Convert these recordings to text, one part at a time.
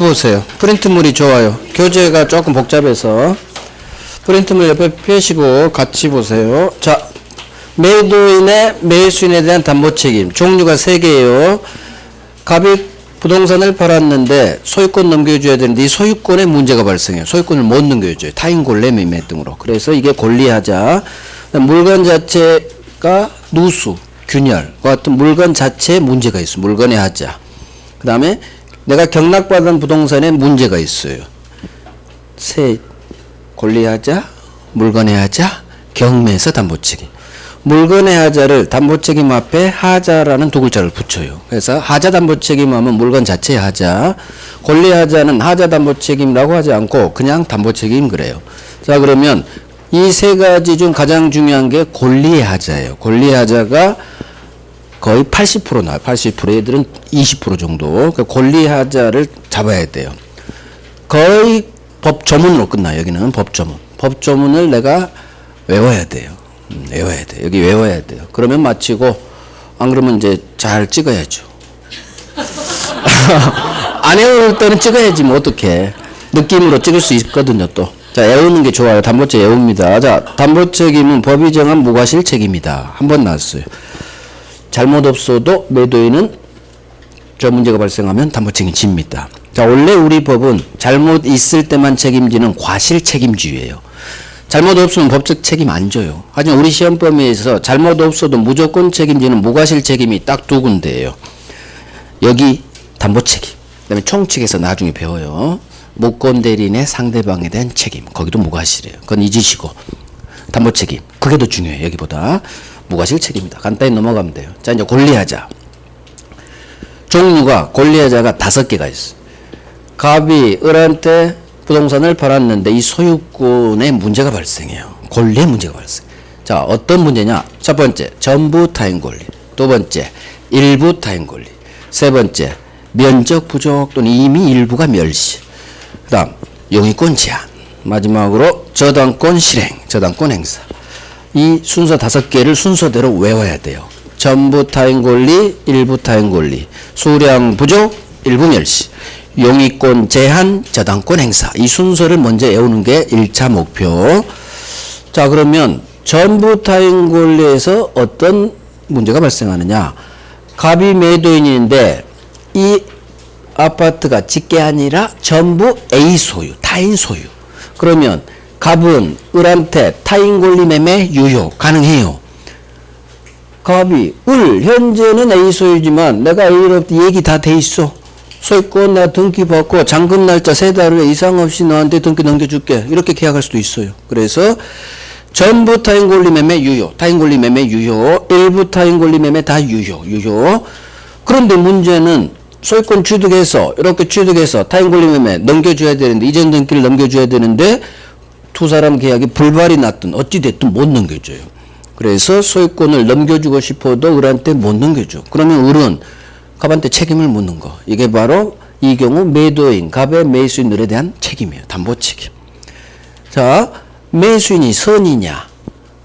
보세요. 프린트물이 좋아요. 교재가 조금 복잡해서 프린트물 옆에 펴시고 같이 보세요. 자, 매도인의 매수인에 대한 담보 책임 종류가 3개예요. 갑이 부동산을 팔았는데 소유권 넘겨줘야 되는데 이 소유권에 문제가 발생해요. 소유권을 못 넘겨줘요. 타인 권리 매매 등으로. 그래서 이게 권리하자. 물건 자체가 누수, 균열과 같은 물건 자체에 문제가 있어요. 물건의 하자. 그 다음에 내가 경락받은 부동산에 문제가 있어요. 권리하자, 물건의 하자, 경매에서 담보책임. 물건의 하자를 담보책임 앞에 하자라는 두 글자를 붙여요. 그래서 하자 담보책임 하면 물건 자체의 하자, 권리하자는 하자 담보책임이라고 하지 않고 그냥 담보책임 그래요. 자, 그러면 이 세 가지 중 가장 중요한 게 권리의 하자예요. 권리의 하자가 거의 80% 나와요. 80%. 얘들은 20% 정도. 그러니까 권리하자를 잡아야 돼요. 거의 법조문으로 끝나요. 여기는 법조문. 법조문을 내가 외워야 돼요. 외워야 돼요. 여기 외워야 돼요. 그러면 마치고, 안 그러면 이제 잘 찍어야죠. 안 외울 때는 찍어야지, 뭐, 어떡해. 느낌으로 찍을 수 있거든요, 또. 자, 외우는 게 좋아요. 담보책 외웁니다. 자, 담보책임은 법이 정한 무과실 책임이다. 한 번 나왔어요. 잘못 없어도 매도인은 저 문제가 발생하면 담보책임 집니다. 자, 원래 우리 법은 잘못 있을 때만 책임지는 과실 책임주의예요. 잘못 없으면 법적 책임 안 져요. 하지만 우리 시험 범위에서 잘못 없어도 무조건 책임지는 무과실 책임이 딱 두 군데예요. 여기 담보책임, 그다음에 총칙에서 나중에 배워요. 무권 대리인의 상대방에 대한 책임, 거기도 무과실이에요. 그건 잊으시고 담보책임, 그게 더 중요해요. 여기보다. 무과실 책임이다. 간단히 넘어가면 돼요. 자, 이제 권리하자. 종류가, 권리하자가 5개가 있어요. 갑이 을한테 부동산을 팔았는데 이 소유권에 문제가 발생해요. 권리에 문제가 발생. 자, 어떤 문제냐? 첫 번째, 전부 타인 권리. 두 번째, 일부 타인 권리. 세 번째, 면적 부족 또는 이미 일부가 멸시. 그 다음, 용의권 제한. 마지막으로 저당권 실행, 저당권 행사. 이 순서 5개를 순서대로 외워야 돼요. 전부 타인 권리, 일부 타인 권리, 수량 부족, 일부 멸시, 용의권 제한, 저당권 행사. 이 순서를 먼저 외우는 게 1차 목표. 자, 그러면 전부 타인 권리에서 어떤 문제가 발생하느냐? 갑이 매도인인데 이 아파트가 직계 아니라 전부 A 소유, 타인 소유. 그러면 갑은 을한테 타인 권리 매매 유효 가능해요. 갑이 현재는 A 소유지만 내가 A로부터 얘기 다 돼 있어. 소유권 나 등기 받고 잔금 날짜 3달 후에 이상 없이 너한테 등기 넘겨줄게. 이렇게 계약할 수도 있어요. 그래서 전부 타인 권리 매매 유효, 타인 권리 매매 유효, 일부 타인 권리 매매 다 유효. 그런데 문제는 소유권 취득해서 이렇게 취득해서 타인 권리 매매 넘겨줘야 되는데 이전 등기를 넘겨줘야 되는데 두 사람 계약이 불발이 났든 어찌됐든 못 넘겨줘요. 그래서 소유권을 넘겨주고 싶어도 을한테 못 넘겨줘. 그러면 을은 갑한테 책임을 묻는 거. 이게 바로 이 경우 매도인, 갑의 매수인 을에 대한 책임이에요. 담보 책임. 자, 매수인이 선이냐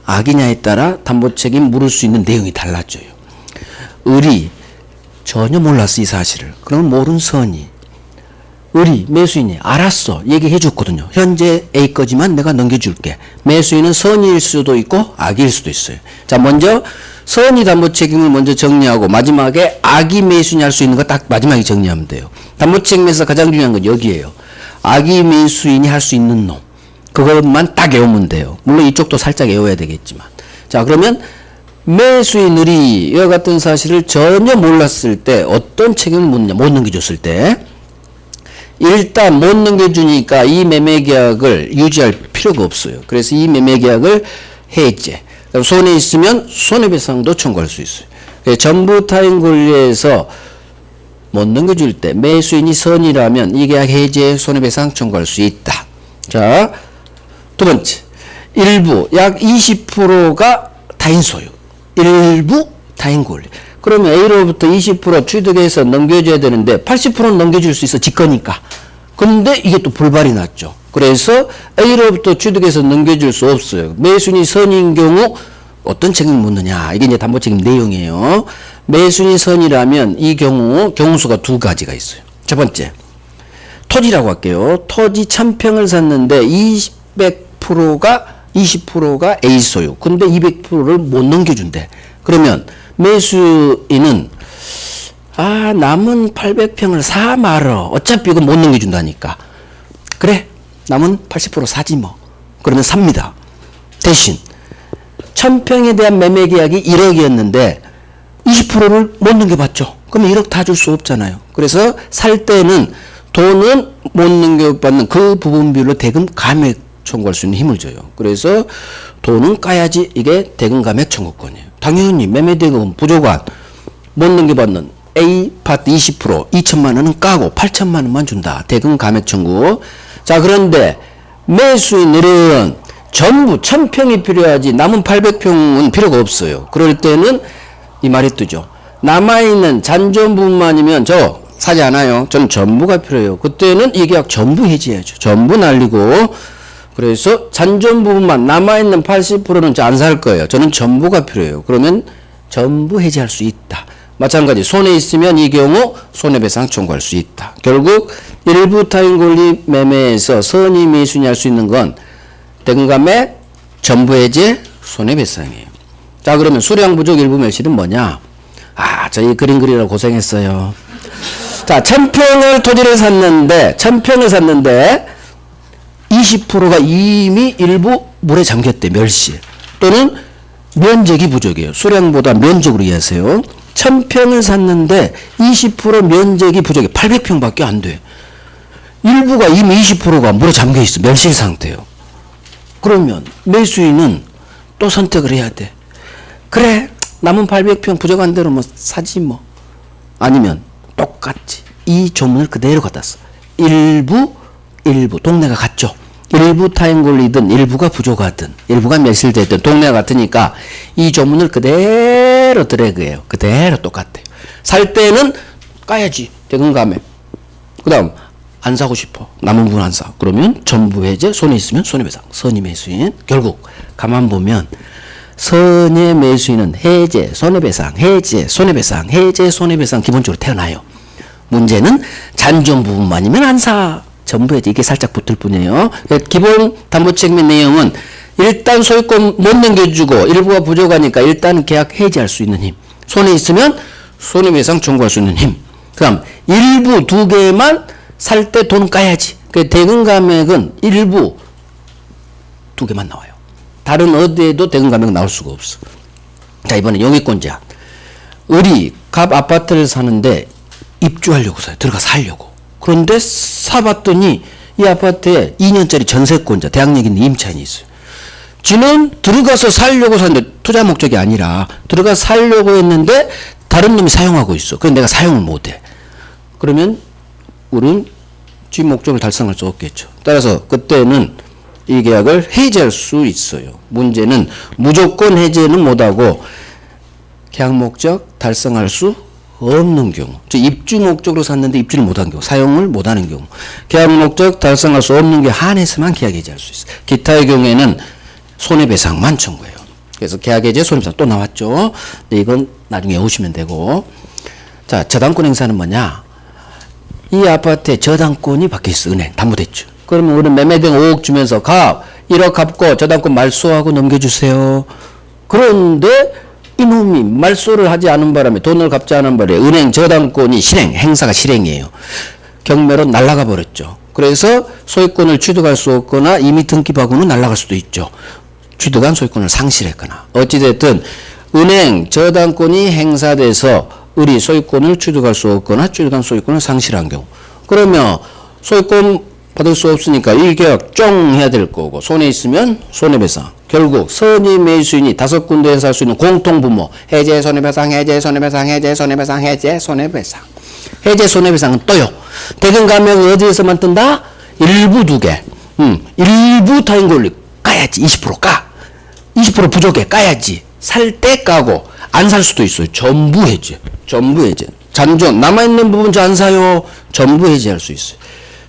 악이냐에 따라 담보 책임 물을 수 있는 내용이 달라져요. 을이 전혀 몰랐어, 이 사실을. 그러면 모른 선이. 을이, 매수인이 알았어. 얘기해 줬거든요. 현재 A 거지만 내가 넘겨줄게. 매수인은 선의일 수도 있고 악일 수도 있어요. 자, 먼저 선의 담보 책임을 먼저 정리하고 마지막에 악이 매수인이 할 수 있는 거 딱 마지막에 정리하면 돼요. 담보 책임에서 가장 중요한 건 여기에요. 악이 매수인이 할 수 있는 놈. 그것만 딱 외우면 돼요. 물론 이쪽도 살짝 외워야 되겠지만. 자, 그러면 매수인 을이 이와 같은 사실을 전혀 몰랐을 때 어떤 책임을 묻냐? 못 넘겨줬을 때. 일단 못 넘겨주니까 이 매매계약을 유지할 필요가 없어요. 그래서 이 매매계약을 해제. 손해 있으면 손해배상도 청구할 수 있어요. 전부 타인 권리에서 못 넘겨줄 때 매수인이 선이라면 이 계약 해제 손해배상 청구할 수 있다. 자, 두 번째, 일부 약 20%가 타인 소유, 일부 타인 권리. 그러면 A로부터 20% 취득해서 넘겨줘야 되는데 80%는 넘겨줄 수 있어, 직거니까. 근데 이게 또 불발이 났죠. 그래서 A로부터 취득해서 넘겨줄 수 없어요. 매수인이 선인 경우 어떤 책임을 묻느냐. 이게 이제 담보책임 내용이에요. 매수인이 선이라면 이 경우 경우수가 2가지가 있어요. 첫 번째, 토지라고 할게요. 토지 1000평을 샀는데 20%가 A 소유. 근데 200%를 못 넘겨준대. 그러면 매수인은 남은 800평을 사 말어. 어차피 이거 못 넘겨준다니까. 그래, 남은 80% 사지 뭐. 그러면 삽니다. 대신 1000평에 대한 매매 계약이 1억이었는데 20%를 못 넘겨봤죠. 그러면 1억 다 줄 수 없잖아요. 그래서 살 때는 돈은 못 넘겨받는 그 부분 비율로 대금 감액 청구할 수 있는 힘을 줘요. 그래서 돈은 까야지 이게 대금 감액 청구권이에요. 당연히 매매 대금 부족한 못 넘겨받는 A 파트 20% 2천만 원은 까고 8천만 원만 준다. 대금 감액 청구. 자, 그런데 매수인들은 전부 1000평이 필요하지 남은 800평은 필요가 없어요. 그럴 때는 이 말이 뜨죠. 남아있는 잔존 부분만이면 저 사지 않아요. 저는 전부가 필요해요. 그때는 이 계약 전부 해지해야죠. 전부 날리고. 그래서 잔존 부분만 남아있는 80%는 저 안 살 거예요. 저는 전부가 필요해요. 그러면 전부 해지할 수 있다. 마찬가지 손해 있으면 이 경우 손해배상 청구할 수 있다. 결국 일부 타인 권리 매매에서 선의 매수인이 할 수 있는 건 대금감액, 전부 해지, 손해배상이에요. 자, 그러면 수량 부족 일부 멸실은 뭐냐? 저희 그림 그리느라 고생했어요. 자, 1000평을 토지를 샀는데 20%가 이미 일부 물에 잠겼대. 멸실. 또는 면적이 부족이에요. 수량보다 면적으로 이해하세요. 1000평을 샀는데 20% 면적이 부족해. 800평밖에 안 돼. 일부가 이미 20%가 물에 잠겨 있어. 멸실 상태예요. 그러면 매수인은 또 선택을 해야 돼. 그래, 남은 800평 부족한 대로 뭐 사지 뭐. 아니면 똑같이 이 조문을 그대로 갖다 써. 일부 동네가 같죠. 일부 타인 권리든 일부가 부족하든 일부가 멸실되든 동네가 같으니까 이 조문을 그대로 드래그해요. 그대로 똑같아요. 살 때는 까야지. 대금 감액. 그 다음 안 사고 싶어. 남은 부분 안 사. 그러면 전부 해제, 손해 있으면 손해배상. 선의 매수인. 결국 가만 보면 선의 매수인은 해제, 손해배상, 해제, 손해배상, 해제, 손해배상 기본적으로 태어나요. 문제는 잔존 부분만이면 안 사. 전부 해제. 이게 살짝 붙을 뿐이에요. 기본 담보책임 내용은 일단 소유권 못 넘겨주고 일부가 부족하니까 일단 계약 해지할 수 있는 힘. 손해 있으면 손해배상 청구할 수 있는 힘. 그 다음 일부 두 개만 살 때 돈 까야지. 그 대금 감액은 일부 두 개만 나와요. 다른 어디에도 대금 감액은 나올 수가 없어. 자, 이번에 영위권 제한. 을이 갑 아파트를 사는데 입주하려고 사요. 들어가 살려고. 그런데 사봤더니 이 아파트에 2년짜리 전세권자, 대학력 있는 임차인이 있어요. 지는 들어가서 살려고 샀는데 투자 목적이 아니라 들어가 살려고 했는데 다른 놈이 사용하고 있어. 그럼 내가 사용을 못해. 그러면 우리는 지 목적을 달성할 수 없겠죠. 따라서 그때는 이 계약을 해지할 수 있어요. 문제는 무조건 해지는 못하고 계약 목적 달성할 수 없는 경우. 즉 입주 목적으로 샀는데 입주를 못한 경우, 사용을 못하는 경우. 계약 목적 달성할 수 없는 게 한해서만 계약 해지할 수 있어요. 기타의 경우에는 손해배상만 청구해요. 그래서 계약 해지, 손해배상 또 나왔죠. 근데 이건 나중에 오시면 되고. 자, 저당권 행사는 뭐냐? 이 아파트에 저당권이 박혀있어. 은행 담보대출. 그러면 우리 매매된 5억 주면서 1억 갚고 저당권 말소하고 넘겨주세요. 그런데 이놈이 말소를 하지 않은 바람에, 돈을 갚지 않은 바람에 은행 저당권이 행사가 실행이에요. 경매로 날아가 버렸죠. 그래서 소유권을 취득할 수 없거나 이미 등기부하고는 날아갈 수도 있죠. 취득한 소유권을 상실했거나. 어찌됐든 은행 저당권이 행사돼서 을이 소유권을 취득할 수 없거나 취득한 소유권을 상실한 경우. 그러면 소유권 받을 수 없으니까 이 계약 쫑 해야 될 거고, 손해 있으면 손해배상. 결국 선의 매수인이 5군데에서 할 수 있는 공통부모. 해제, 손해배상, 해제, 손해배상, 해제, 손해배상, 해제, 손해배상. 해제, 손해배상은 또요. 대금 감액은 어디에서만 뜬다? 일부 2개. 일부 타인 권리 까야지. 20% 까. 20% 부족해 까야지. 살 때 까고 안 살 수도 있어요. 전부 해제. 전부 해제. 잔존 남아있는 부분 저 안 사요. 전부 해제할 수 있어요.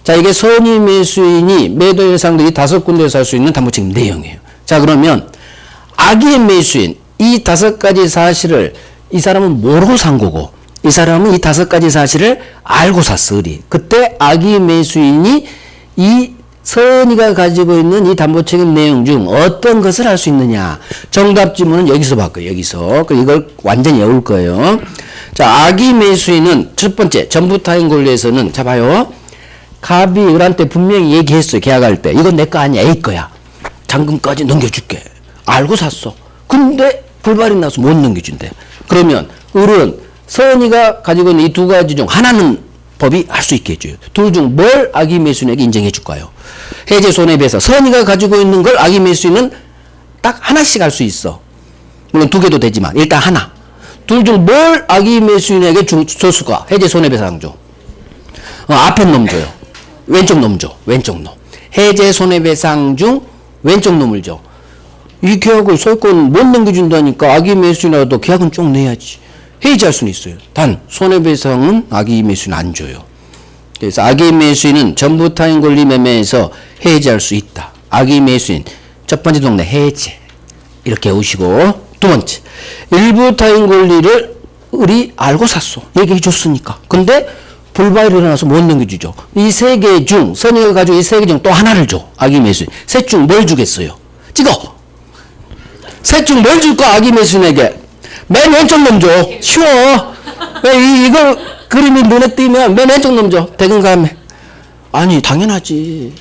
자, 이게 선의 매수인이 매도 예상들이 5군데에서 할 수 있는 담보책임 내용이에요. 자, 그러면 악의 매수인 이 5가지 사실을 이 사람은 모르고 산 거고 이 사람은 이 5가지 사실을 알고 샀어, 을이. 그때 악의 매수인이 이 선의가 가지고 있는 이 담보책임 내용 중 어떤 것을 할 수 있느냐. 정답 지문은 여기서 바꿔요, 여기서. 이걸 완전히 외울 거예요. 자, 악의 매수인은 첫 번째, 전부타인 권리에서는, 자, 봐요. 갑이 을한테 분명히 얘기했어요, 계약할 때. 이건 내 거 아니야, A 거야. 잔금까지 넘겨줄게. 알고 샀어. 근데 불발이 나서 못 넘겨준대. 그러면 을은 선의가 가지고 있는 이 2가지 중 하나는 법이 할 수 있게 해줘요. 둘 중 뭘 악의 매수인에게 인정해 줄까요? 해제 손해배상. 선의가 가지고 있는 걸 악의 매수인은 딱 하나씩 할 수 있어. 물론 2개도 되지만 일단 하나. 둘 중 뭘 악의 매수인에게 줬을까? 해제 손해배상 줘. 앞에 놈 줘요. 왼쪽 놈 줘. 왼쪽 놈. 해제 손해배상 중 왼쪽 놈을 줘. 이 계약을 소유권 못 넘겨준다니까 악의 매수인이라도 계약은 쭉 내야지. 해지할 수는 있어요. 단 손해배상은 악의 매수인 안 줘요. 그래서 악의 매수인은 전부타인 권리 매매에서 해지할 수 있다. 악의 매수인 첫 번째 동네 해제 이렇게 오시고, 두 번째 일부 타인 권리를 을이 알고 샀어. 얘기해 줬으니까. 근데 불발이 일어나서 못 넘겨주죠. 이 3개 중 선의가 가지고 이 3개 중 또 하나를 줘. 악의 매수인. 셋 중 뭘 주겠어요? 찍어. 셋 중 뭘 줄까? 악의 매수인에게 맨 왼쪽 놈 줘. 쉬워. 왜 이거 그림이 눈에 띄면 맨 왼쪽 놈 줘. 대금감에. 아니 당연하지.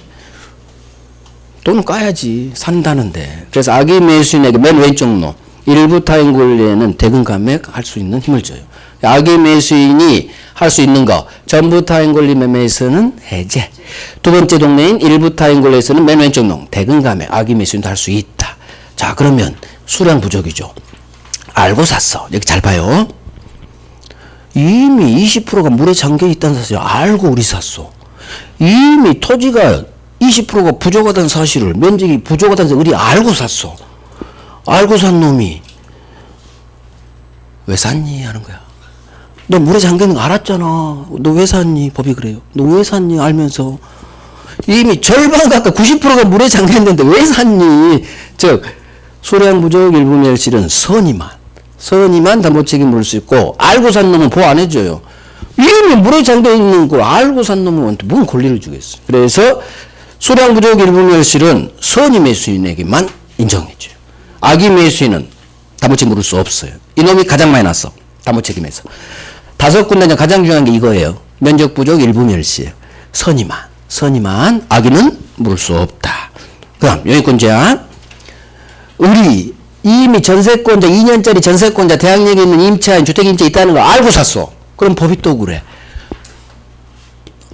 돈은 까야지. 산다는데. 그래서 악의 매수인에게 맨 왼쪽 놈. 일부 타인 권리에는 대금감액 할 수 있는 힘을 줘요. 악의 매수인이 할 수 있는 거. 전부 타인 권리 매매에서는 해제. 두 번째 동네인 일부 타인 권리에서는 맨 왼쪽 놈. 대금감액. 악의 매수인도 할 수 있다. 자, 그러면 수량 부족이죠. 알고 샀어. 여기 잘 봐요. 이미 20%가 물에 잠겨 있다는 사실을 알고 우리 샀어. 이미 토지가 20%가 부족하다는 사실을, 면적이 부족하다는 사실을 우리 알고 샀어. 알고 산 놈이 왜 샀니? 하는 거야. 너 물에 잠겨 있는 거 알았잖아. 너 왜 샀니? 법이 그래요. 너 왜 샀니? 알면서. 이미 절반 가까이 90%가 물에 잠겨 있는데 왜 샀니? 즉 수량 부족 일부 멸실은 선의만 담보책임 물을 수 있고, 알고 산 놈은 보호 안 해줘요. 이미 물에 잠겨 있는 거 알고 산 놈은 뭔 권리를 주겠어. 그래서 수량 부족 일부 멸실은 선의 매수인에게만 인정해줘요. 악의 매수인은 담보책임 물을 수 없어요. 이놈이 가장 많이 났어. 담보책임에서 5군데 중 가장 중요한 게 이거예요. 면적 부족 일부 멸실. 선의만 악의는 물을 수 없다. 그다음 영유권 제한. 을이 이미 전세권자, 2년짜리 전세권자, 대항력에 있는 임차인, 주택임차 있다는 거 알고 샀어. 그럼 법이 또 그래.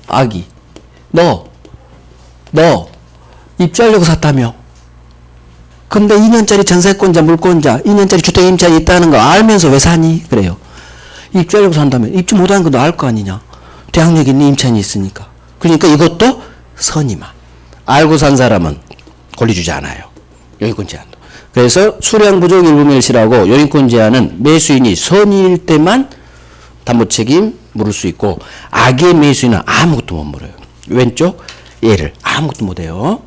악의. 너 입주하려고 샀다며. 근데 2년짜리 전세권자, 물권자, 2년짜리 주택임차인 있다는 거 알면서 왜 사니? 그래요. 입주하려고 산다며. 입주 못하는 거 너 알 거 아니냐. 대항력에 있는 임차인이 있으니까. 그러니까 이것도 선의만. 알고 산 사람은 권리 주지 않아요. 영유권 제한도. 그래서 수량 부족 일부 멸실하고 영유권 제한은 매수인이 선의일 때만 담보책임 물을 수 있고, 악의 매수인은 아무것도 못 물어요. 왼쪽 얘를 아무것도 못해요.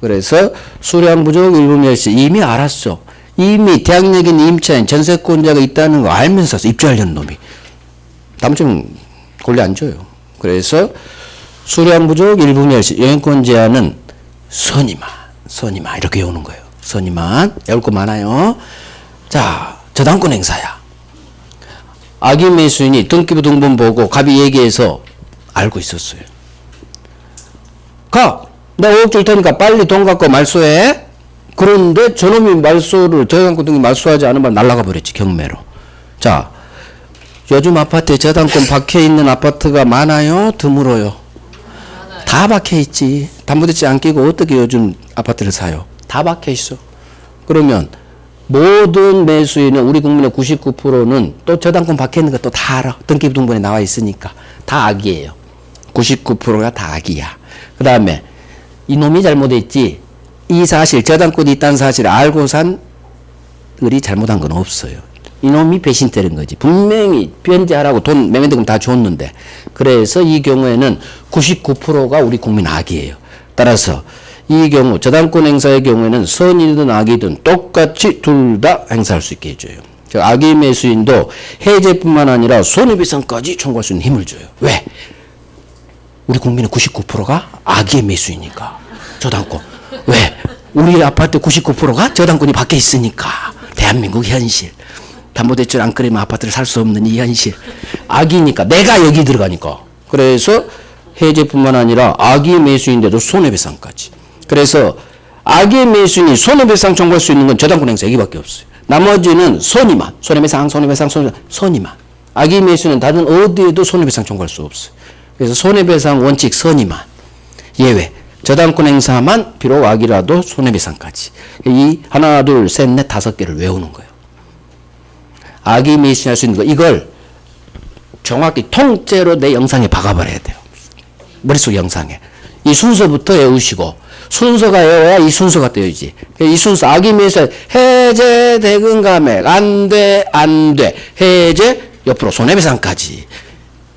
그래서 수량 부족 일부 멸실 이미 알았어. 이미 대항력 있는 임차인 전세권자가 있다는 거 알면서 입주하려는 놈이 담보책임 권리 안 줘요. 그래서 수량 부족 일부 멸실 영유권 제한은 선의만 이렇게 외우는 거예요. 선의만. 외울 거 많아요. 자, 저당권 행사야. 악의 매수인이 등기부 등본 보고 갑이 얘기해서 알고 있었어요. 나 5억 줄 테니까 빨리 돈 갖고 말소해. 그런데 저놈이 말소를 저당권 등기 말소하지 않으면 날아가 버렸지, 경매로. 자, 요즘 아파트에 저당권 박혀있는 아파트가 많아요? 드물어요? 다 박혀있지. 담보대출 안 끼고 어떻게 요즘 아파트를 사요? 다 박혀있어. 그러면 모든 매수인은, 우리 국민의 99%는 또 저당권 박혀있는 거 또 다 알아. 등기부 등본에 나와 있으니까. 다 악이에요. 99%가 다 악이야. 그 다음에 이놈이 잘못했지, 이 사실, 저당권이 있다는 사실을 알고 산 을이 잘못한 건 없어요. 이놈이 배신 때린 거지. 분명히 변제하라고 돈 매매대금 다 줬는데. 그래서 이 경우에는 99%가 우리 국민 악이에요. 따라서 이 경우 저당권 행사의 경우에는 선이든 악이든 똑같이 둘 다 행사할 수 있게 해줘요. 즉 악의 매수인도 해제뿐만 아니라 손해배상까지 청구할 수 있는 힘을 줘요. 왜? 우리 국민의 99%가 악의 매수이니까. 저당권. 왜? 우리 아파트 99%가 저당권이 밖에 있으니까. 대한민국 현실. 담보대출 안 끊으면 아파트를 살 수 없는 이 현실. 악이니까. 내가 여기 들어가니까. 그래서 해제뿐만 아니라 악의 매수인데도 손해배상까지. 그래서 악의 매수인이 손해배상 청구할 수 있는 건 저당권 행사 여기밖에 없어요. 나머지는 선의만. 손해배상. 선의만. 악의 매수는 다른 어디에도 손해배상 청구할 수 없어요. 그래서 손해배상 원칙 선의만. 예외. 저당권 행사만 비록 악이라도 손해배상까지. 이 하나, 둘, 셋, 넷, 5개를 외우는 거예요. 악의 매수할 수 있는 거. 이걸 정확히 통째로 내 영상에 박아버려야 돼요. 머릿속 영상에. 이 순서부터 외우시고, 순서가 외워야 이 순서가 떠야지. 이 순서, 악의 매수, 해제, 대금 감액, 안 돼, 해제, 옆으로 손해배상까지.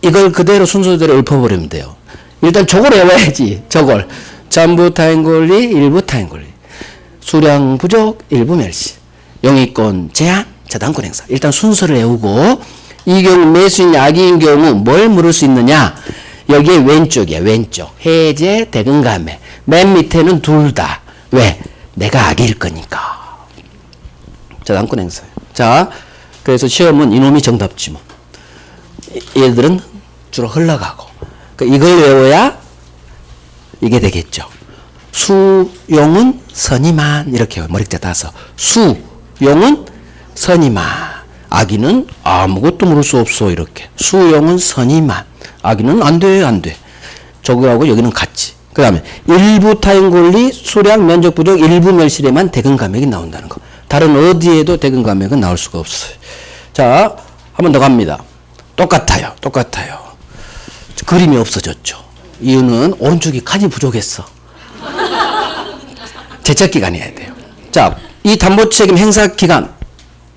이걸 그대로 순서대로 읊어버리면 돼요. 일단 저걸 외워야지, 저걸. 전부 타인 권리, 일부 타인 권리. 수량 부족, 일부 멸시. 영위권 제한, 저당권 행사. 일단 순서를 외우고, 이 경우 매수인이 악의인 경우 뭘 물을 수 있느냐? 여기에 왼쪽이야, 왼쪽. 해제, 대금 감액. 맨 밑에는 둘 다. 왜? 내가 악일 거니까. 저당권 행사예요. 자, 그래서 시험은 이놈이 정답지 뭐. 얘들은 주로 흘러가고. 그러니까 이걸 외워야 이게 되겠죠. 수용은 선의만. 이렇게 머리째 따서. 수용은 선의만. 악의는 아무것도 물을 수 없어. 이렇게. 수용은 선의만. 악의는 안 돼. 저거하고 여기는 같이. 그 다음에 일부 타인 권리, 수량, 면적 부족, 일부 멸실에만 대금 감액이 나온다는 거. 다른 어디에도 대금 감액은 나올 수가 없어요. 자, 한 번 더 갑니다. 똑같아요. 그림이 없어졌죠. 이유는 오른쪽이 칸이 부족했어. 제척기간이 해야 돼요. 자, 이 담보책임 행사기간,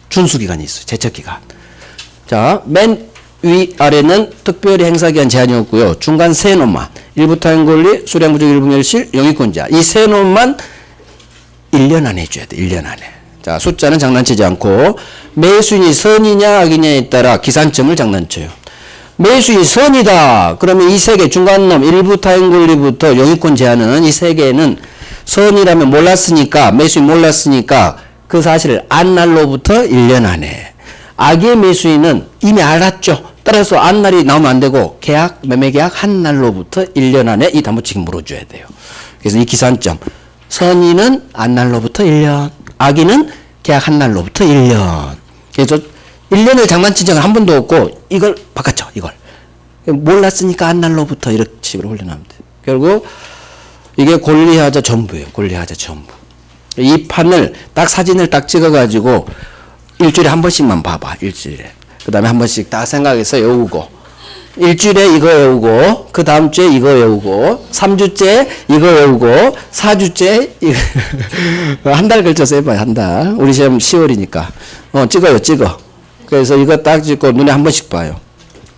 준수기간이 있어요. 제척기간. 자, 맨 위아래는 특별히 행사기간 제한이 없고요. 중간 세 놈만. 일부 타인 권리, 수량 부족, 일부 멸실, 영위권자. 이 세 놈만 1년 안에 해줘야 돼. 1년 안에. 자, 숫자는 장난치지 않고 매수인이 선이냐 악이냐에 따라 기산점을 장난쳐요. 매수인이 선이다. 그러면 이 세 개 중간놈 일부 타인 권리부터 영위권 제한은 이 세 개는 선이라면 몰랐으니까 매수인 몰랐으니까 그 사실을 안 날로부터 1년 안에. 악의 매수인은 이미 알았죠. 따라서 안 날이 나오면 안 되고 계약 매매 계약 한 날로부터 1년 안에 이 담보책임 물어줘야 돼요. 그래서 이 기산점 선의는 안 날로부터 1년, 악의는 계약 한 날로부터 1년. 그래서 1년을 장난친 적은 한 번도 없고 이걸 바꿨죠. 이걸 몰랐으니까 안 날로부터 이렇게 식으로 훈련하면 돼요. 결국 이게 권리하자 전부예요. 권리하자 전부. 이 판을 딱 사진을 딱 찍어가지고 일주일에 한 번씩만 봐봐. 일주일에. 그 다음에 한 번씩 딱 생각해서 외우고 일주일에 이거 외우고 그 다음 주에 이거 외우고 3주째 이거 외우고 4주째 이거 한 달 걸쳐서 해봐요. 한 달. 우리 시험 10월이니까 찍어. 그래서 이거 딱 찍고 눈에 한 번씩 봐요.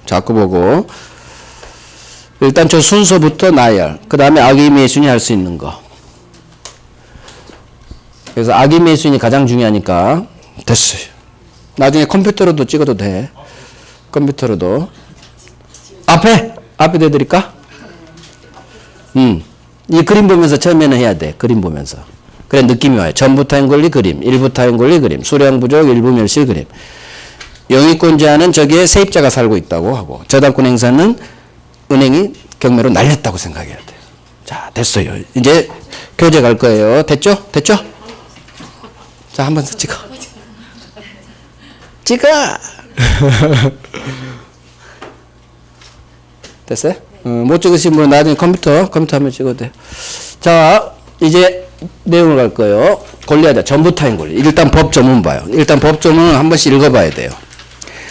자꾸 보고 일단 저 순서부터 나열. 그 다음에 악의 매수인이 할 수 있는 거. 그래서 악의 매수인이 가장 중요하니까 됐어요. 나중에 컴퓨터로도 찍어도 돼. 컴퓨터로도. 앞에 대드릴까? 이 그림 보면서 처음에는 해야 돼. 그림 보면서. 그래 느낌이 와요. 전부 타인 권리 그림, 일부 타인 권리 그림, 수량 부족, 일부 멸실 그림. 영위권 제한은 저기에 세입자가 살고 있다고 하고 저당권 행사는 은행이 경매로 날렸다고 생각해야 돼요. 자, 됐어요. 이제 교재 갈 거예요. 됐죠? 자, 한 번 더 찍어. 됐어요? 못 찍으신 분은 나중에 컴퓨터 한번 찍어도 돼요. 자, 이제 내용을 갈 거예요. 권리하자. 전부 타인 권리. 일단 법조문 봐요. 일단 법조문은 한 번씩 읽어봐야 돼요.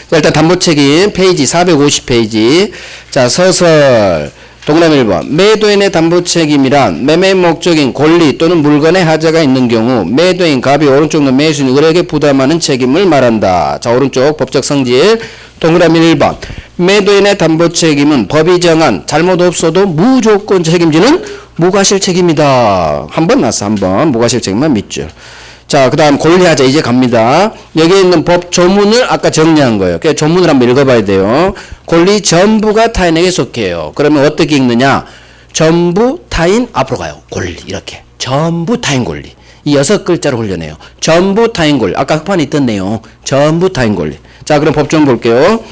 자, 일단 담보책임 페이지 450페이지. 자, 서설. 동그라미 1번. 매도인의 담보책임이란 매매 목적인 권리 또는 물건의 하자가 있는 경우 매도인 갑이 오른쪽은 매수인 을에게 부담하는 책임을 말한다. 자, 오른쪽 법적 성질. 동그라미 1번. 매도인의 담보책임은 법이 정한 잘못 없어도 무조건 책임지는 무과실 책임이다. 한 번 났어. 한 번. 무과실 책임만 밑줄. 자, 그 다음 권리하자. 이제 갑니다. 여기 있는 법 조문을 아까 정리한 거예요. 그래서 조문을 한번 읽어봐야 돼요. 권리 전부가 타인에게 속해요. 그러면 어떻게 읽느냐? 전부 타인 앞으로 가요. 권리 이렇게. 전부 타인 권리. 이 6글자로 훈련해요. 전부 타인 권리. 아까 흑판에 있던 내용. 전부 타인 권리. 자, 그럼 법조문 볼게요.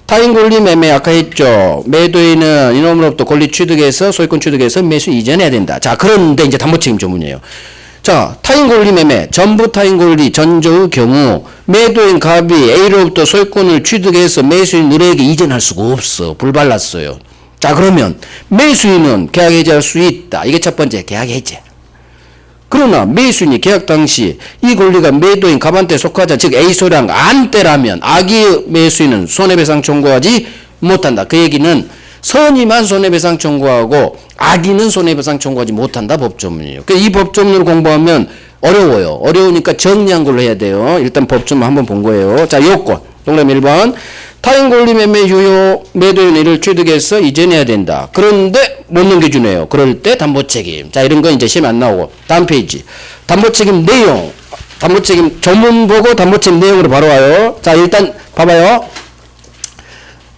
타인 권리 매매 아까 했죠. 매도인은 이놈으로부터 권리 취득해서 소유권 취득해서 매수 이전해야 된다. 자, 그런데 이제 담보책임 조문이에요. 자, 타인 권리 매매, 전부 타인 권리 전조의 경우 매도인 갑이 A로부터 소유권을 취득해서 매수인 을에게 이전할 수가 없어. 불발랐어요. 자, 그러면 매수인은 계약 해지할 수 있다. 이게 첫 번째 계약 해지. 그러나 매수인이 계약 당시 이 권리가 매도인 갑한테 속하자, 즉 A 소량 안 때라면 악의 매수인은 손해배상 청구하지 못한다. 그 얘기는 선의만 손해배상 청구하고 악의는 손해배상 청구하지 못한다. 법조문이에요. 이 법조문을 공부하면 어려워요. 어려우니까 정리한 걸로 해야 돼요. 일단 법조문 한번 본 거예요. 자, 요건 동그라미 1번 타인 권리 매매 유효 매도인 이를 취득해서 이전해야 된다. 그런데 못 넘겨주네요. 그럴 때 담보책임. 자, 이런 건 이제 시험 안 나오고 다음 페이지 담보책임 내용. 담보책임 조문 보고 담보책임 내용으로 바로 와요. 자, 일단 봐봐요.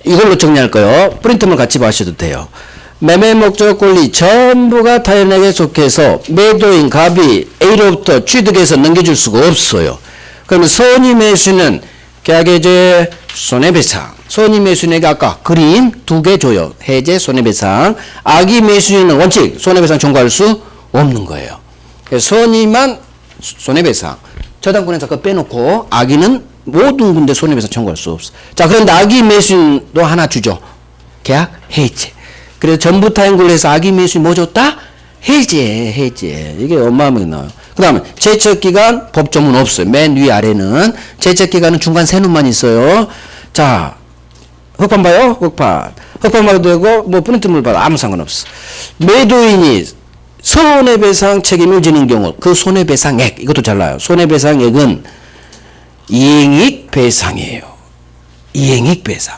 이걸로 정리할 거예요. 프린트만 같이 봐셔도 돼요. 매매 목적 권리 전부가 타인에게 속해서 매도인 갑이 A로부터 취득해서 넘겨줄 수가 없어요. 그러면 선의 매수는 계약해제 손해배상. 선의 매수인에게 아까 그림 2개 줘요. 해제 손해배상. 악의 매수인은 원칙 손해배상 청구할 수 없는 거예요. 선의만 손해배상. 저당권에서 그거 빼놓고 악의는 모든 군데 손해배상 청구할 수 없어. 자, 그런데 악의 매수인도 하나 주죠. 계약 해제. 그래서 전부 타인 권리에서 악의 매수인 뭐 줬다? 해제. 이게 어마어마하게 나와요. 그 다음에 제척기간 법조문 없어요. 맨 위아래는 제척기간은 중간 세 눈만 있어요. 자, 흑판 봐요. 흑판 봐도 되고 뭐 프린트물 봐도 아무 상관없어. 매도인이 손해배상 책임을 지는 경우 그 손해배상액 이것도 잘 나와요. 손해배상액은 이행익 배상이에요. 이행익 배상.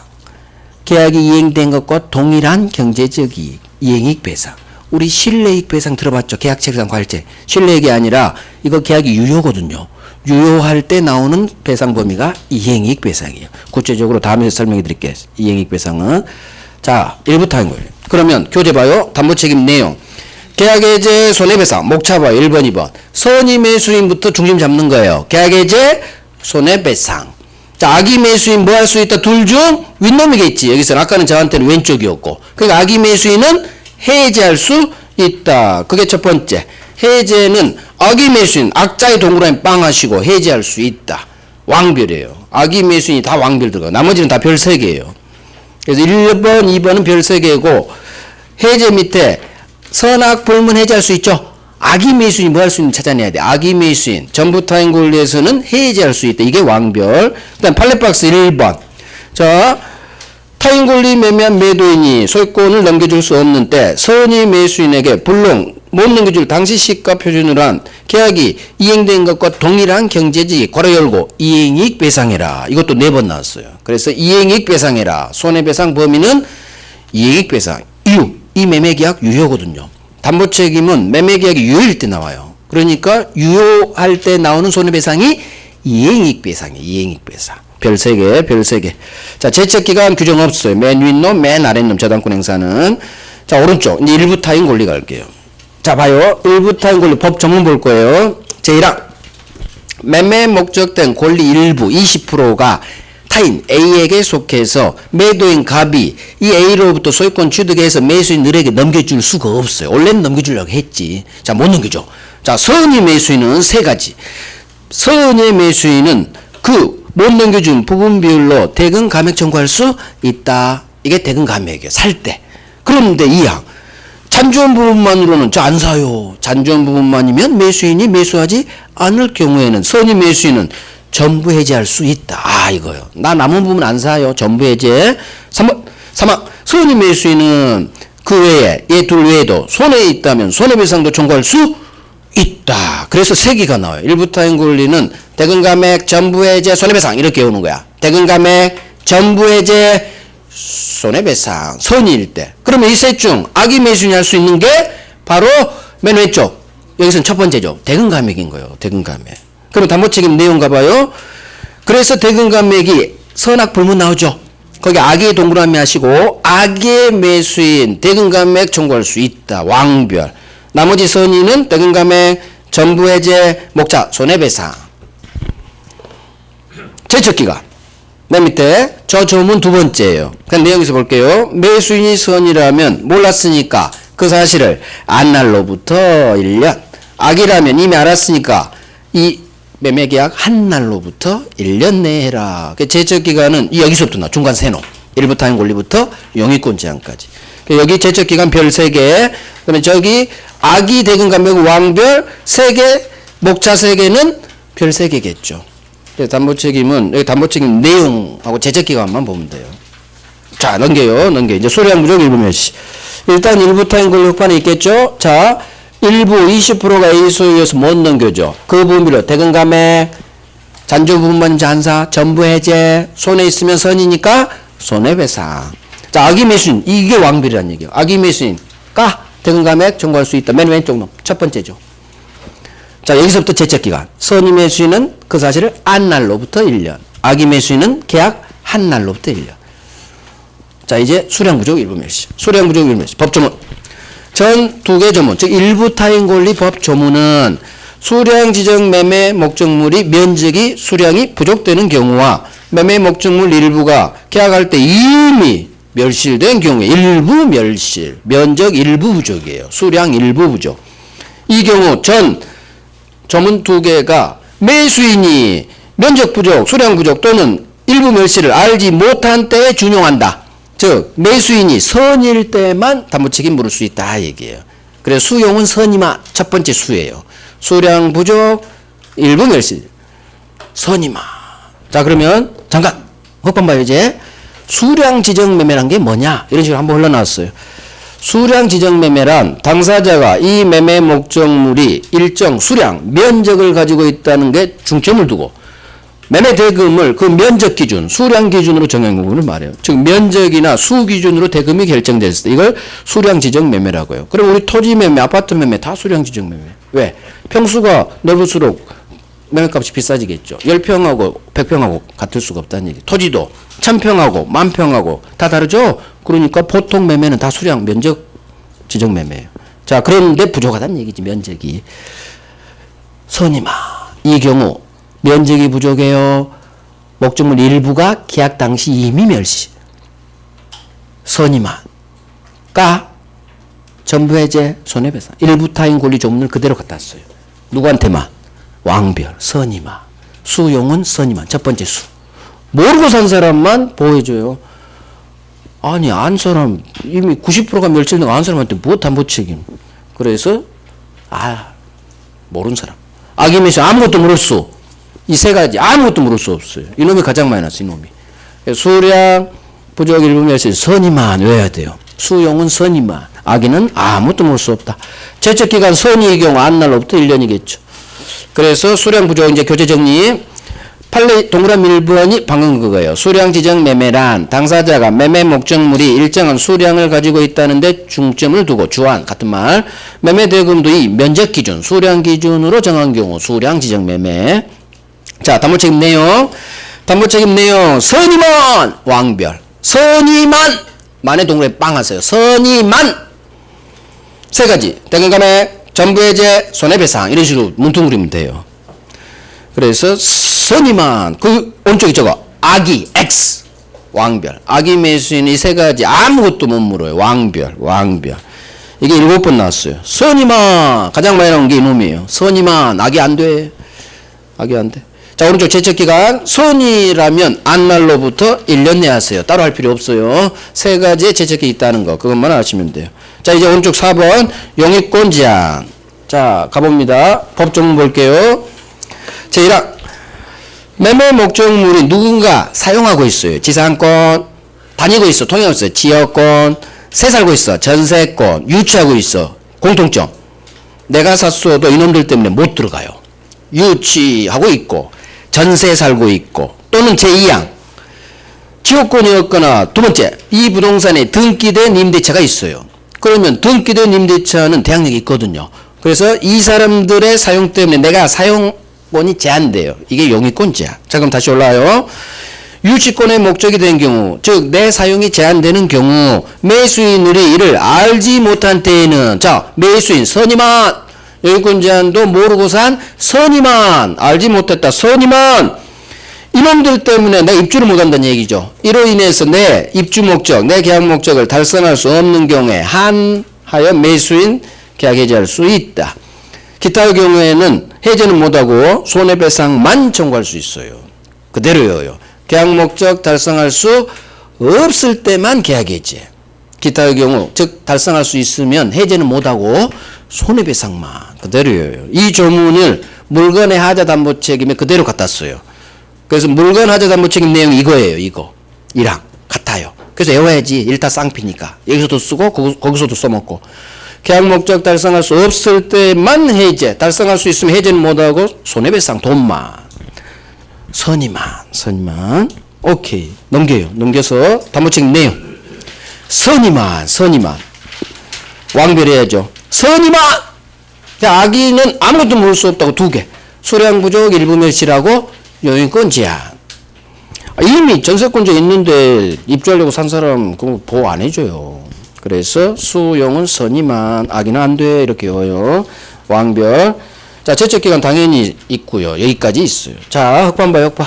계약이 이행된 것과 동일한 경제적 이익. 이행익 배상. 우리 실내익 배상 들어봤죠? 계약체계상 과열제. 실내익이 아니라 이거 계약이 유효거든요. 유효할 때 나오는 배상 범위가 이행익 배상이에요. 구체적으로 다음에 설명해 드릴게요. 이행익 배상은. 자, 1부 타인 권리. 그러면 교재 봐요. 담보책임 내용. 계약해제 손해배상. 목차 봐요. 1번, 2번. 선의 매수인부터 중심 잡는 거예요. 계약해제 손해배상. 자, 악의 매수인 뭐 할 수 있다? 둘 중 윗놈이겠지. 여기서는 아까는 저한테는 왼쪽이었고. 그러니까 악의 매수인은 해제할 수 있다. 그게 첫 번째. 해제는 악의 매수인, 악자의 동그라미 빵 하시고 해제할 수 있다. 왕별이에요. 악의 매수인이 다 왕별 들어가. 나머지는 다 별 3개예요. 그래서 1번, 2번은 별 3개고 해제 밑에 선악 불문 해제할 수 있죠. 악의 매수인이 뭐 할 수 있는지 찾아내야 돼. 악의 매수인. 전부 타인 권리에서는 해제할 수 있다. 이게 왕별. 그 다음 팔레박스 1번. 자, 타인 권리 매매한 매도인이 소유권을 넘겨줄 수 없는 때 선의 매수인에게 불능 못 넘겨줄 당시 시가 표준으로 한 계약이 이행된 것과 동일한 경제적 괄호 열고 이행이익 배상해라. 이것도 4번 나왔어요. 그래서 이행이익 배상해라. 손해배상 범위는 이행이익 배상. 이유. 이 매매계약 유효거든요. 담보책임은 매매계약이 유효일 때 나와요. 그러니까 유효할 때 나오는 손해배상이 이행이익 배상이에요. 이행이익 배상. 별 3개, 별 3개. 자, 제척기간 규정 없어요. 맨 윗놈, 맨 아랫놈 저당권 행사는. 자, 오른쪽. 이제 일부 타인 권리 갈게요. 자, 봐요. 일부 타인 권리 법 전문 볼 거예요. 제1항. 매매 목적된 권리 일부 20%가 타인 A에게 속해서 매도인 갑이 이 A로부터 소유권 취득해서 매수인 을에게 넘겨줄 수가 없어요. 원래는 넘겨주려고 했지. 자, 못 넘겨줘. 자, 선의 매수인은 3가지. 선의 매수인은 그 못 넘겨준 부분 비율로 대금 감액 청구할 수 있다. 이게 대금 감액이에요. 살 때. 그런데 2항. 잔존 부분만으로는 저 안 사요. 잔존 부분만이면 매수인이 매수하지 않을 경우에는 선의 매수인은 전부 해제할 수 있다. 아, 이거요. 나 남은 부분 안 사요. 전부 해제. 3번. 선의 매수인은 그 외에 얘 둘 외에도 손해에 있다면 손해배상도 청구할 수 있다. 그래서 3개가 나와요. 일부 타인 권리는 대금 감액, 전부 해제, 손해배상 이렇게 오는 거야. 대금 감액, 전부 해제, 손해배상, 선의일 때. 그러면 이 셋 중 악의 매수인이 할 수 있는 게 바로 맨 왼쪽. 여기서는 첫 번째죠. 대금 감액인 거예요. 대금 감액. 그럼 담보책임 내용 가봐요. 그래서 대금감액이 선악불문 나오죠. 거기 악의 동그라미 하시고 악의 매수인 대금감액 청구할 수 있다. 왕별. 나머지 선의는 대금감액 전부해제 목차 손해배상. 제척기간. 맨 밑에 저 조문 두 번째예요. 그냥 내용에서 볼게요. 매수인이 선이라면 몰랐으니까 그 사실을 안날로부터 1년. 악이라면 이미 알았으니까 이 매매계약 한 날로부터 1년 내에 해라. 제척기간은 여기서부터 나 중간 세노. 일부 타인 권리부터 영위권 제한까지. 여기 제척기간 별 3개. 그러면 저기 악이 대금감액 왕별 3개, 목차 3개는 별 3개겠죠. 담보책임은 여기 담보책임 내용하고 제척기간만 보면 돼요. 자, 넘겨요. 이제 소량부족 일부멸시. 일단 일부 타인 권리 확판이 있겠죠. 자, 일부 20%가 A 소유여서 못 넘겨줘. 그 부분으로 대금감액, 잔존 부분만 잔사, 전부 해제, 손해 있으면 선이니까 손해배상. 자, 악의 매수인, 이게 왕별이라는 얘기예요. 악의 매수인가 대금감액 청구할 수 있다. 맨 왼쪽 놈, 첫 번째죠. 자, 여기서부터 제척기간. 선의 매수인은 그 사실을 안 날로부터 1년. 악의 매수인은 계약 한 날로부터 1년. 자, 이제 수량부족 일부멸시. 수량부족 일부멸시. 법조문. 전 두 개 조문, 즉 일부 타인 권리 법 조문은 수량 지정 매매 목적물이 면적이 수량이 부족되는 경우와 매매 목적물 일부가 계약할 때 이미 멸실된 경우에 일부 멸실, 면적 일부 부족이에요. 수량 일부 부족. 이 경우 전 조문 두 개가 매수인이 면적 부족, 수량 부족 또는 일부 멸실을 알지 못한 때에 준용한다. 즉 매수인이 선일 때만 담보책임 물을 수 있다 얘기예요. 그래서 수용은 선이마 첫 번째 수예요. 수량 부족, 일부 멸실, 선이마. 자, 그러면 잠깐 헛번 봐요. 이제 수량 지정 매매란 게 뭐냐 이런 식으로 한번 흘러나왔어요. 수량 지정 매매란 당사자가 이 매매 목적물이 일정 수량, 면적을 가지고 있다는 게 중점을 두고 매매 대금을 그 면적 기준, 수량 기준으로 정한 부분을 말해요. 즉 면적이나 수 기준으로 대금이 결정됐을 때 이걸 수량 지정 매매라고요. 그럼 우리 토지 매매, 아파트 매매 다 수량 지정 매매. 왜? 평수가 넓을수록 매매값이 비싸지겠죠. 10평하고 100평하고 같을 수가 없다는 얘기. 토지도 1000평하고 10,000평하고 다 다르죠. 그러니까 보통 매매는 다 수량 면적 지정 매매예요. 자, 그런데 부족하다는 얘기지. 면적이. 선임아, 이 경우 면적이 부족해요. 목적물 일부가 계약 당시 이미 멸시. 선임아, 가 전부 해제, 손해배상. 일부 타인 권리 조문을 그대로 갖다 써요. 누구한테만? 왕별, 선임아. 수용은 선임아. 첫 번째 수. 모르고 산 사람만 보호해줘요. 아니, 안 사람, 이미 90%가 멸실된 안 사람한테 뭐 담보책임. 그래서, 모르는 사람. 악의 매수 아무것도 모를 수. 이 세 가지 아무것도 모를 수 없어요. 이놈이 가장 많이 났어, 이놈이. 수량, 부족, 일부 멸실, 선임만 외워야 돼요. 수용은 선임만. 악의는 아무것도 모를 수 없다. 제척기간 선의의 경우 안날로부터 1년이겠죠. 그래서 수량 부족 이제 교재 정리. 판례 동그라미 1번이 방금 그거예요. 수량 지정 매매란 당사자가 매매 목적물이 일정한 수량을 가지고 있다는데 중점을 두고 주한 같은 말. 매매 대금도 이 면적 기준, 수량 기준으로 정한 경우 수량 지정 매매. 자, 담보책임 내용. 담보책임 내용. 선임만 왕별. 선임만 만의 동그라미 빵 하세요. 선임만 세 가지. 대금감액, 전부해제, 손해배상 이런 식으로 문통 그리면 돼요. 그래서 선임만 그 오른쪽에 저거 악의 X 왕별. 악의 매수인 이 세 가지 아무것도 못 물어요. 왕별. 이게 7번 나왔어요. 선임만 가장 많이 나온 게 이놈이에요. 선임만 악의 안 돼. 악의 안 돼. 자, 오른쪽 제척기간 선이라면 안날로부터 1년 내 하세요. 따로 할 필요 없어요. 세 가지의 제척기 있다는 거 그것만 아시면 돼요. 자, 이제 오른쪽 4번 영위권 제한. 자, 가봅니다. 법조문 볼게요. 제1항 매매 목적물이 누군가 사용하고 있어요. 지상권 다니고 있어. 통행하고 있어. 지역권 새 살고 있어. 전세권 유치하고 있어. 공통점 내가 샀어도 이놈들 때문에 못 들어가요. 유치하고 있고 전세 살고 있고 또는 제2항 지역권이었거나 두 번째 이 부동산에 등기된 임대차가 있어요. 그러면 등기된 임대차는 대항력이 있거든요. 그래서 이 사람들의 사용 때문에 내가 유치권이 제한돼요. 이게 용의권 제한. 자, 그럼 다시 올라와요. 유치권의 목적이 된 경우, 즉 내 사용이 제한되는 경우 매수인들이 이를 알지 못한 때에는, 자, 매수인 선임한, 용의권 제한도 모르고 산 선임한, 알지 못했다 선임한, 이놈들 때문에 내가 입주를 못한다는 얘기죠. 이로 인해서 내 입주 목적, 내 계약 목적을 달성할 수 없는 경우에 한하여 매수인 계약 해지할 수 있다. 기타의 경우에는 해제는 못하고 손해배상만 청구할 수 있어요. 그대로요. 계약 목적 달성할 수 없을 때만 계약 해제. 기타의 경우, 즉 달성할 수 있으면 해제는 못하고 손해배상만. 그대로요. 이 조문을 물건의 하자 담보 책임에 그대로 갖다 써요. 그래서 물건 하자 담보 책임 내용이 이거예요. 이랑 같아요. 그래서 외워야지. 일타 쌍피니까. 여기서도 쓰고 거기서도 써먹고. 계약 목적 달성할 수 없을 때만 해제. 달성할 수 있으면 해제는 못하고 손해배상 돈만. 선임한. 오케이. 넘겨요. 넘겨서 담보책임 내용. 선임한. 왕별해야죠. 선임한! 악의는 아무것도 모를 수 없다고 2개. 수량 부족, 일부 멸실하고 용의권 제한. 이미 전세권자 있는데 입주하려고 산 사람 그거 보호 안 해줘요. 그래서 수용은 선임한, 악의는 안 돼. 이렇게 외워요. 왕별. 자, 제척기간 당연히 있고요. 여기까지 있어요. 자, 흑반 봐요, 흑반.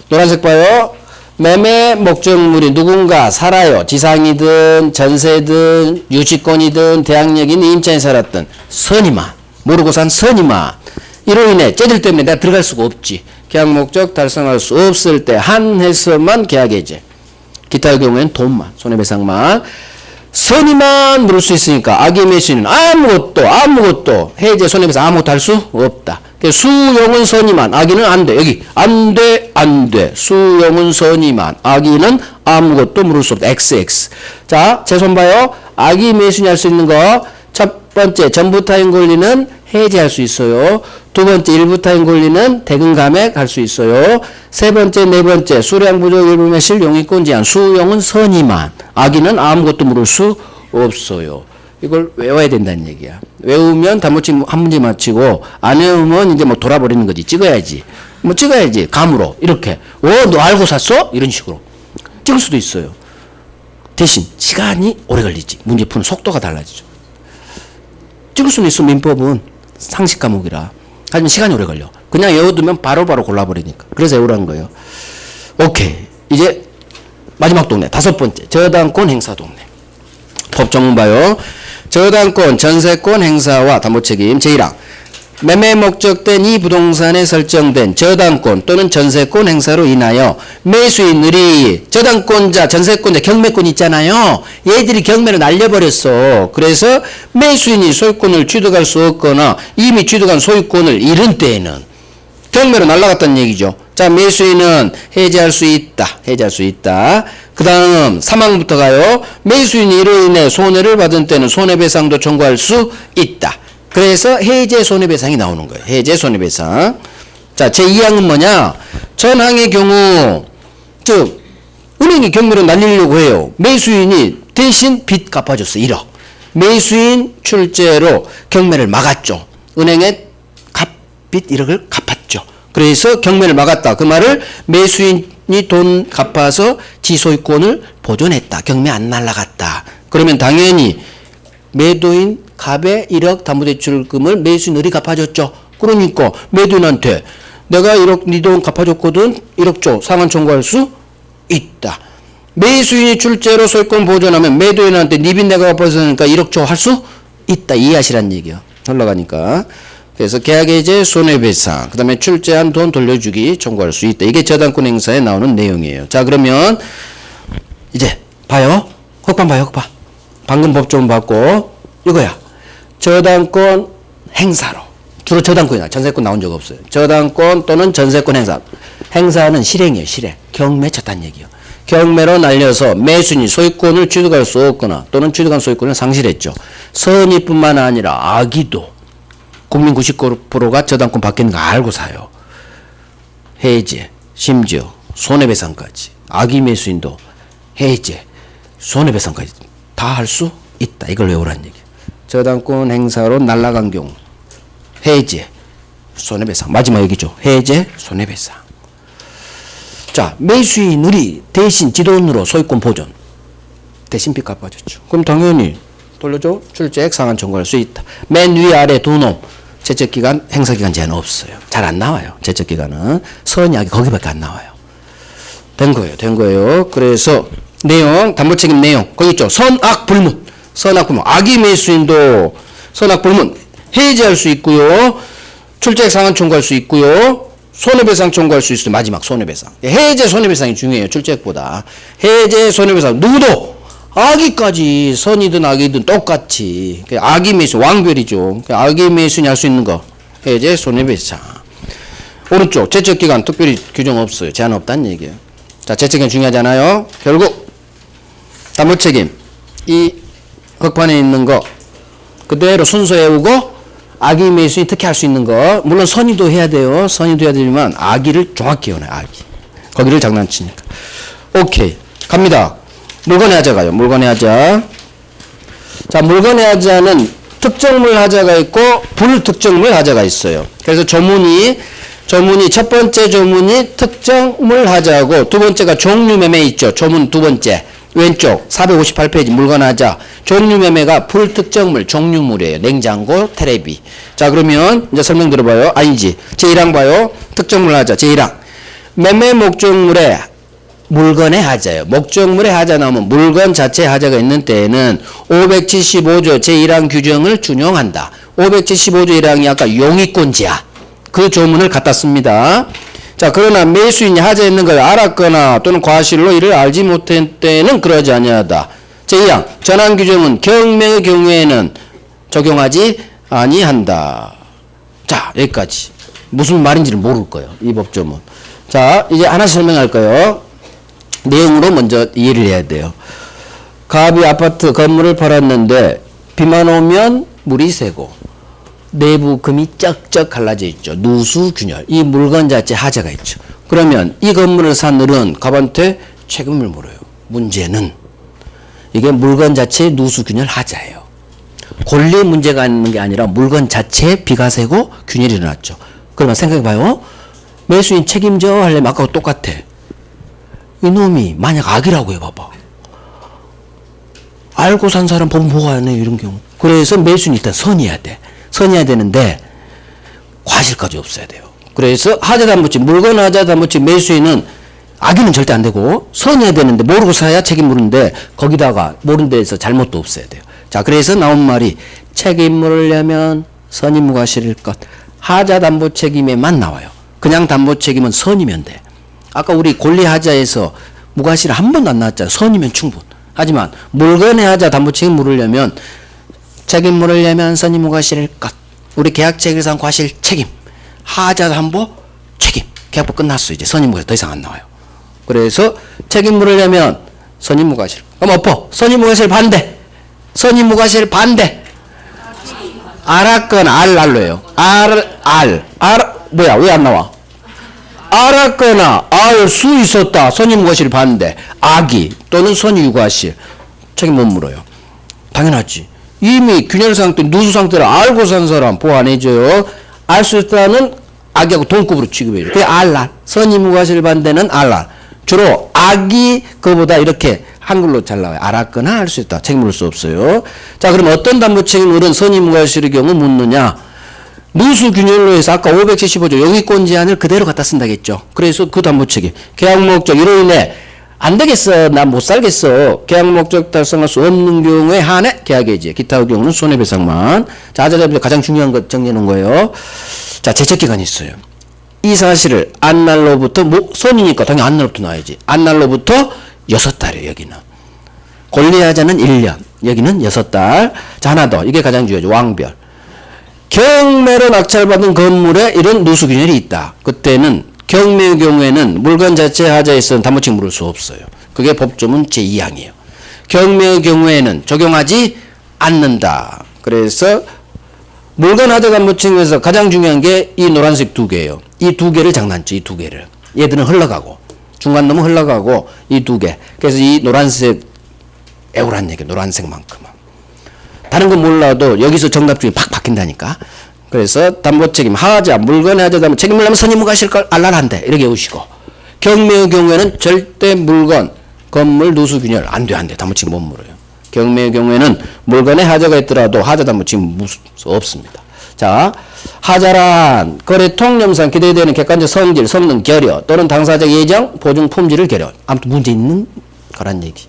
노란색 봐요. 매매 목적물이 누군가 살아요. 지상이든 전세든 유치권이든 대항력인 임차인이 살았든 선임한. 모르고 산 선임한. 이로 인해 쟤들 때문에 내가 들어갈 수가 없지. 계약 목적 달성할 수 없을 때 한해서만 계약 해제. 기타의 경우에는 돈만, 손해배상만. 선임만 물을 수 있으니까 악의 매수인은 아무것도 해제 손해배상 아무것도 할 수 없다. 수용은 선임한, 악의는 안 돼. 여기 안 돼. 수용은 선임한, 악의는 아무것도 물을 수 없다. XX. 자, 제 손 봐요. 악의 매수인이 할 수 있는 거. 첫 번째, 전부 타인 권리는 해제할 수 있어요. 두 번째, 일부 타인 권리는 대금 감액 할 수 있어요. 세 번째, 네 번째, 수량 부족 일부 매실 용의권 제한. 수용은 선임한, 악의는 아무것도 물을 수 없어요. 이걸 외워야 된다는 얘기야. 외우면 담보책임 한 문제 맞히고, 안 외우면 이제 뭐 돌아버리는 거지. 찍어야지. 감으로. 이렇게. 너 알고 샀어? 이런 식으로. 찍을 수도 있어요. 대신 시간이 오래 걸리지. 문제 푸는 속도가 달라지죠. 찍을 수는 있어. 민법은 상식 과목이라. 하지만 시간이 오래 걸려. 그냥 외워두면 바로바로 골라버리니까. 그래서 외우라는 거예요. 오케이. 이제 마지막 동네. 5번째. 저당권 행사 동네. 법정문 봐요. 저당권, 전세권 행사와 담보책임 제1항. 매매 목적된 이 부동산에 설정된 저당권 또는 전세권 행사로 인하여 매수인들이 저당권자, 전세권자, 경매권 있잖아요. 얘들이 경매를 날려버렸어. 그래서 매수인이 소유권을 취득할 수 없거나 이미 취득한 소유권을 잃은 때에는 경매로 날라갔다는 얘기죠. 자, 매수인은 해제할 수 있다. 그 다음 3항부터 가요. 매수인이 이로 인해 손해를 받은 때는 손해배상도 청구할 수 있다. 그래서 해제 손해배상이 나오는 거예요. 해제 손해배상. 자, 제2항은 뭐냐? 전항의 경우, 즉 은행이 경매로 날리려고 해요. 매수인이 대신 빚 갚아줬어. 1억. 매수인 출제로 경매를 막았죠. 은행에 빚 1억을 갚았죠. 그래서 경매를 막았다. 그 말을 매수인이 돈 갚아서 지소유권을 보존했다. 경매 안 날라갔다. 그러면 당연히 매도인 갑의 1억 담보대출금을 매수인들이 갚아줬죠. 그러니까 매도인한테 내가 1억 네 돈 갚아줬거든. 1억 줘. 상환 청구할 수 있다. 매수인이 출제로 소유권 보존하면 매도인한테 네 빚 내가 갚아줬으니까 1억 줘 할 수 있다. 이해하시란 얘기요. 흘러가니까. 그래서 계약해제 손해배상, 그 다음에 출제한 돈 돌려주기 청구할 수 있다. 이게 저당권 행사에 나오는 내용이에요. 자, 그러면 이제 봐요. 흑반 봐요. 흑반. 방금 법조문 받고 이거야. 저당권 행사로. 주로 저당권이나 전세권 나온 적 없어요. 저당권 또는 전세권 행사. 행사는 실행이에요. 실행. 경매 쳤다는 얘기예요. 경매로 날려서 매수인이 소유권을 취득할 수 없거나 또는 취득한 소유권을 상실했죠. 선의뿐만 아니라 악의도. 국민 99%가 저당권 받겠는 거 알고 사요. 해제, 심지어 손해배상까지. 악의 매수인도 해제, 손해배상까지 다 할 수 있다. 이걸 외우라는 얘기예요. 저당권 행사로 날라간 경우 해제, 손해배상. 마지막 얘기죠. 해제, 손해배상. 자, 매수인이 대신 지돈으로 소유권 보존. 대신 빚 갚아줬죠. 그럼 당연히 돌려줘. 출첵 상환 청구할 수 있다. 맨 위아래 두 놈. 제척기간, 행사기간 제한 없어요. 잘 안 나와요. 제척기간은. 선약이 거기밖에 안 나와요. 된 거예요. 그래서 내용, 담보책임 내용. 거기 있죠. 선악불문. 선악불문. 악의 매수인도 선악불문. 해제할 수 있고요. 출첵 상환 청구할 수 있고요. 손해배상 청구할 수 있어요. 마지막 손해배상. 해제 손해배상이 중요해요. 출첵보다. 해제 손해배상. 누구도 악의까지 선이든 악의든 똑같이. 악의 매수 왕별이죠. 악의 매수인이 할 수 있는 거. 해제 손해배상. 오른쪽 제척기간 특별히 규정 없어요. 제한 없다는 얘기예요. 자, 제척기간 중요하잖아요. 결국 담보책임 이 극판에 있는 거 그대로 순서 외우고 악의 매수인이 특히 할 수 있는 거 물론 선의도 해야 돼요. 선의도 해야 되지만 악의를 정확히 해요. 악의. 거기를 장난치니까. 오케이. 갑니다. 물건의 하자가요. 물건의 하자. 자, 물건의 하자는 특정물 하자가 있고 불특정물 하자가 있어요. 그래서 조문이 첫 번째 조문이 특정물 하자고 두 번째가 종류매매 있죠. 조문 두 번째. 왼쪽 458페이지 물건 하자. 종류매매가 불특정물, 종류물이에요. 냉장고, 테레비. 자, 그러면 이제 설명 들어봐요. 아니지. 제1항 봐요. 특정물 하자. 제1항. 매매 목적물에 물건의 하자예요. 목적물의 하자 나오면 물건 자체 하자가 있는 때에는 575조 제1항 규정을 준용한다. 575조 1항이 아까 용의권지하. 그 조문을 갖다 씁니다. 자, 그러나 매수인이 하자에 있는 걸 알았거나 또는 과실로 이를 알지 못한 때는 그러지 아니하다. 제2항 전환 규정은 경매의 경우에는 적용하지 아니한다. 자, 여기까지. 무슨 말인지를 모를 거예요. 이 법조문. 자, 이제 하나씩 설명할 거예요. 내용으로 먼저 이해를 해야 돼요. 갑이 아파트 건물을 팔았는데 비만 오면 물이 새고 내부 금이 쩍쩍 갈라져 있죠. 누수균열. 이 물건 자체 하자가 있죠. 그러면 이 건물을 산 을은 갑한테 책임을 물어요. 문제는 이게 물건 자체의 누수균열 하자예요. 권리 문제가 있는 게 아니라 물건 자체에 비가 새고 균열이 일어났죠. 그러면 생각해봐요. 매수인 책임져 하려면 아까와 똑같아. 이놈이 만약 악이라고 해봐봐. 알고 산 사람 보면 뭐가 안 해, 이런 경우. 그래서 매수인이 일단 선이어야 돼. 선이어야 되는데 과실까지 없어야 돼요. 그래서 하자담보책, 물건 하자담보책 매수인은 악의는 절대 안 되고 선이어야 되는데 모르고 사야 책임 물는데 거기다가 모르는 데에서 잘못도 없어야 돼요. 자, 그래서 나온 말이 책임 물으려면 선이 무과실일 것. 하자담보책임에만 나와요. 그냥 담보책임은 선이면 돼. 아까 우리 권리하자에서 무과실 한 번도 안 나왔잖아요. 선이면 충분. 하지만 물건의 하자 담보책임 물으려면 책임 물으려면 선이 무과실일 것. 우리 계약체결상 과실 책임. 하자 담보 책임. 계약법 끝났어. 이제 선이 무과실 더 이상 안 나와요. 그래서 책임 물으려면 선이 무과실. 그럼 엎어. 선이 무과실 반대. 선이 무과실 반대. 알았거나 알로예요. 뭐야? 왜 안 나와? 알았거나 알 수 있었다. 선이 무과실 반대. 악의 또는 선이 유과실. 책임 못 물어요. 당연하지. 이미 균열 상태, 누수 상태를 알고 산 사람 보호 안 해줘요. 알 수 있다는 악의하고 동급으로 취급해요. 그게 알랄. 선이 무과실 반대는 알랄. 주로 악이 그보다 이렇게 한글로 잘 나와요. 알았거나 알 수 있다. 책임 물을 수 없어요. 자, 그럼 어떤 담보 책임물은 선이 무과실의 경우 묻느냐? 누수 균열로 해서 아까 575조 영위권 제한을 그대로 갖다 쓴다겠죠. 그래서 그 담보 책임. 계약 목적 이로 인해 안 되겠어. 난 못 살겠어. 계약 목적 달성할 수 없는 경우에 한해 계약 해지. 기타 경우는 손해배상만. 자, 하자잡이 가장 중요한 것 정리해 놓은 거예요. 자, 제척기간이 있어요. 이 사실을 안날로부터 선이니까 당연히 안날로부터 나와야지. 안날로부터 6달이에요. 여기는. 권리하자는 1년. 여기는 6달. 자, 하나 더. 이게 가장 중요하죠. 왕별. 경매로 낙찰받은 건물에 이런 누수균열이 있다. 그때는 경매의 경우에는 물건 자체 하자에 있어서 담보책임 물을 수 없어요. 그게 법조문 제2항이에요. 경매의 경우에는 적용하지 않는다. 그래서 물건 하자 담보책임에서 가장 중요한 게 이 노란색 두 개예요. 이 두 개를 장난쳐. 이 두 개를. 얘들은 흘러가고 중간 놈은 흘러가고 이 두 개. 그래서 이 노란색 애우란 얘기. 노란색만큼은. 다른 건 몰라도 여기서 정답 중에 팍 바뀐다니까. 그래서 담보책임, 하자, 물건의 하자, 담보 책임을 내면 선임 무과실 걸 알랄한데 이렇게 외우시고, 경매의 경우에는 절대 물건, 건물, 누수, 균열 안 돼. 담보책임 못 물어요. 경매의 경우에는 물건에 하자가 있더라도 하자 담보책임 물 수 없습니다. 자, 하자란 거래 통념상 기대되는 객관적 성질, 성능, 결여 또는 당사적 예정, 보증, 품질을 결여. 아무튼 문제 있는 거란 얘기.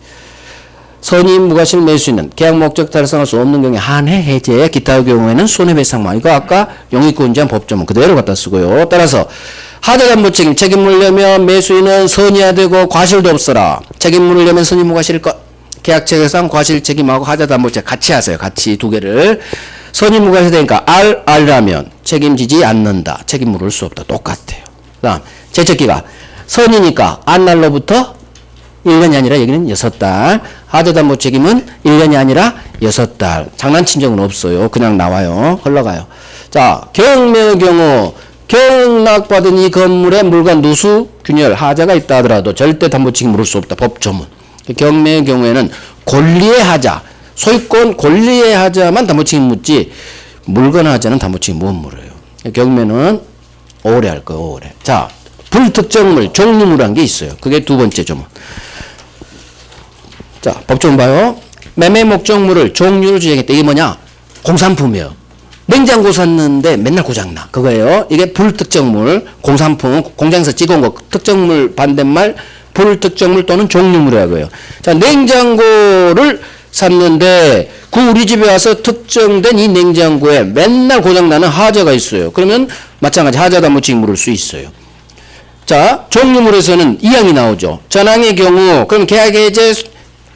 선임 무과실 매수인은 계약 목적 달성할 수 없는 경우에 한해 해제, 기타의 경우에는 손해배상만. 이거 아까 영입권자한 법조문 그대로 갖다 쓰고요. 따라서 하자 담보책임 책임 물려면 매수인은 선의하되고 과실도 없어라. 책임 물려면 선임 무과실 것. 계약책에상 과실 책임하고 하자 담보책 같이 하세요. 같이 두 개를. 선임 무과실 되니까 R라면 책임지지 않는다. 책임 물을 수 없다. 똑같아요. 그 다음 제척기가 선이니까 안날로부터 1년이 아니라 여기는 6달. 하자 담보 책임은 1년이 아니라 6달. 장난친 적은 없어요. 그냥 나와요. 흘러가요. 자, 경매의 경우 경락받은 이 건물에 물건 누수, 균열, 하자가 있다 하더라도 절대 담보 책임 물을 수 없다. 법조문. 경매의 경우에는 권리의 하자, 소유권 권리의 하자만 담보 책임 묻지 물건 하자는 담보 책임 못 물어요. 경매는 오래 할 거예요. 오래. 자, 불특정물, 종류물한 게 있어요. 그게 두 번째 조문. 자, 법조문 봐요. 매매 목적물을 종류를 지정했다. 이게 뭐냐? 공산품이에요. 냉장고 샀는데 맨날 고장나. 그거예요. 이게 불특정물, 공산품, 공장에서 찍어온 거, 특정물 반대말 불특정물 또는 종류물이라고요. 자, 냉장고를 샀는데 그 우리 집에 와서 특정된 이 냉장고에 맨날 고장나는 하자가 있어요. 그러면 마찬가지 하자 담보책임 물을 수 있어요. 자, 종류물에서는 2항이 나오죠. 전항의 경우 그럼 계약 해제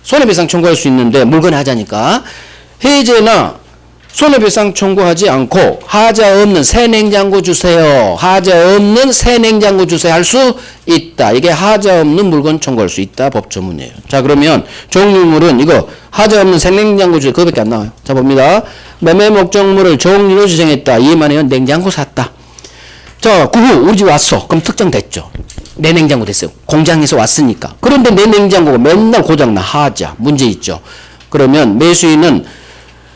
손해배상 청구할 수 있는데 물건의 하자니까 해제나 손해배상 청구하지 않고 하자 없는 새 냉장고 주세요. 하자 없는 새 냉장고 주세요 할 수 있다. 이게 하자 없는 물건 청구할 수 있다. 법조문이에요. 자, 그러면 종류물은 이거 하자 없는 새 냉장고 주세요. 그거밖에 안 나와요. 자, 봅니다. 매매 목적물을 종류로 지정했다. 이해만 해요. 냉장고 샀다. 자, 그 후 우리 집에 왔어. 그럼 특정됐죠. 내 냉장고 됐어요. 공장에서 왔으니까. 그런데 내 냉장고가 맨날 고장나. 하자. 문제 있죠. 그러면 매수인은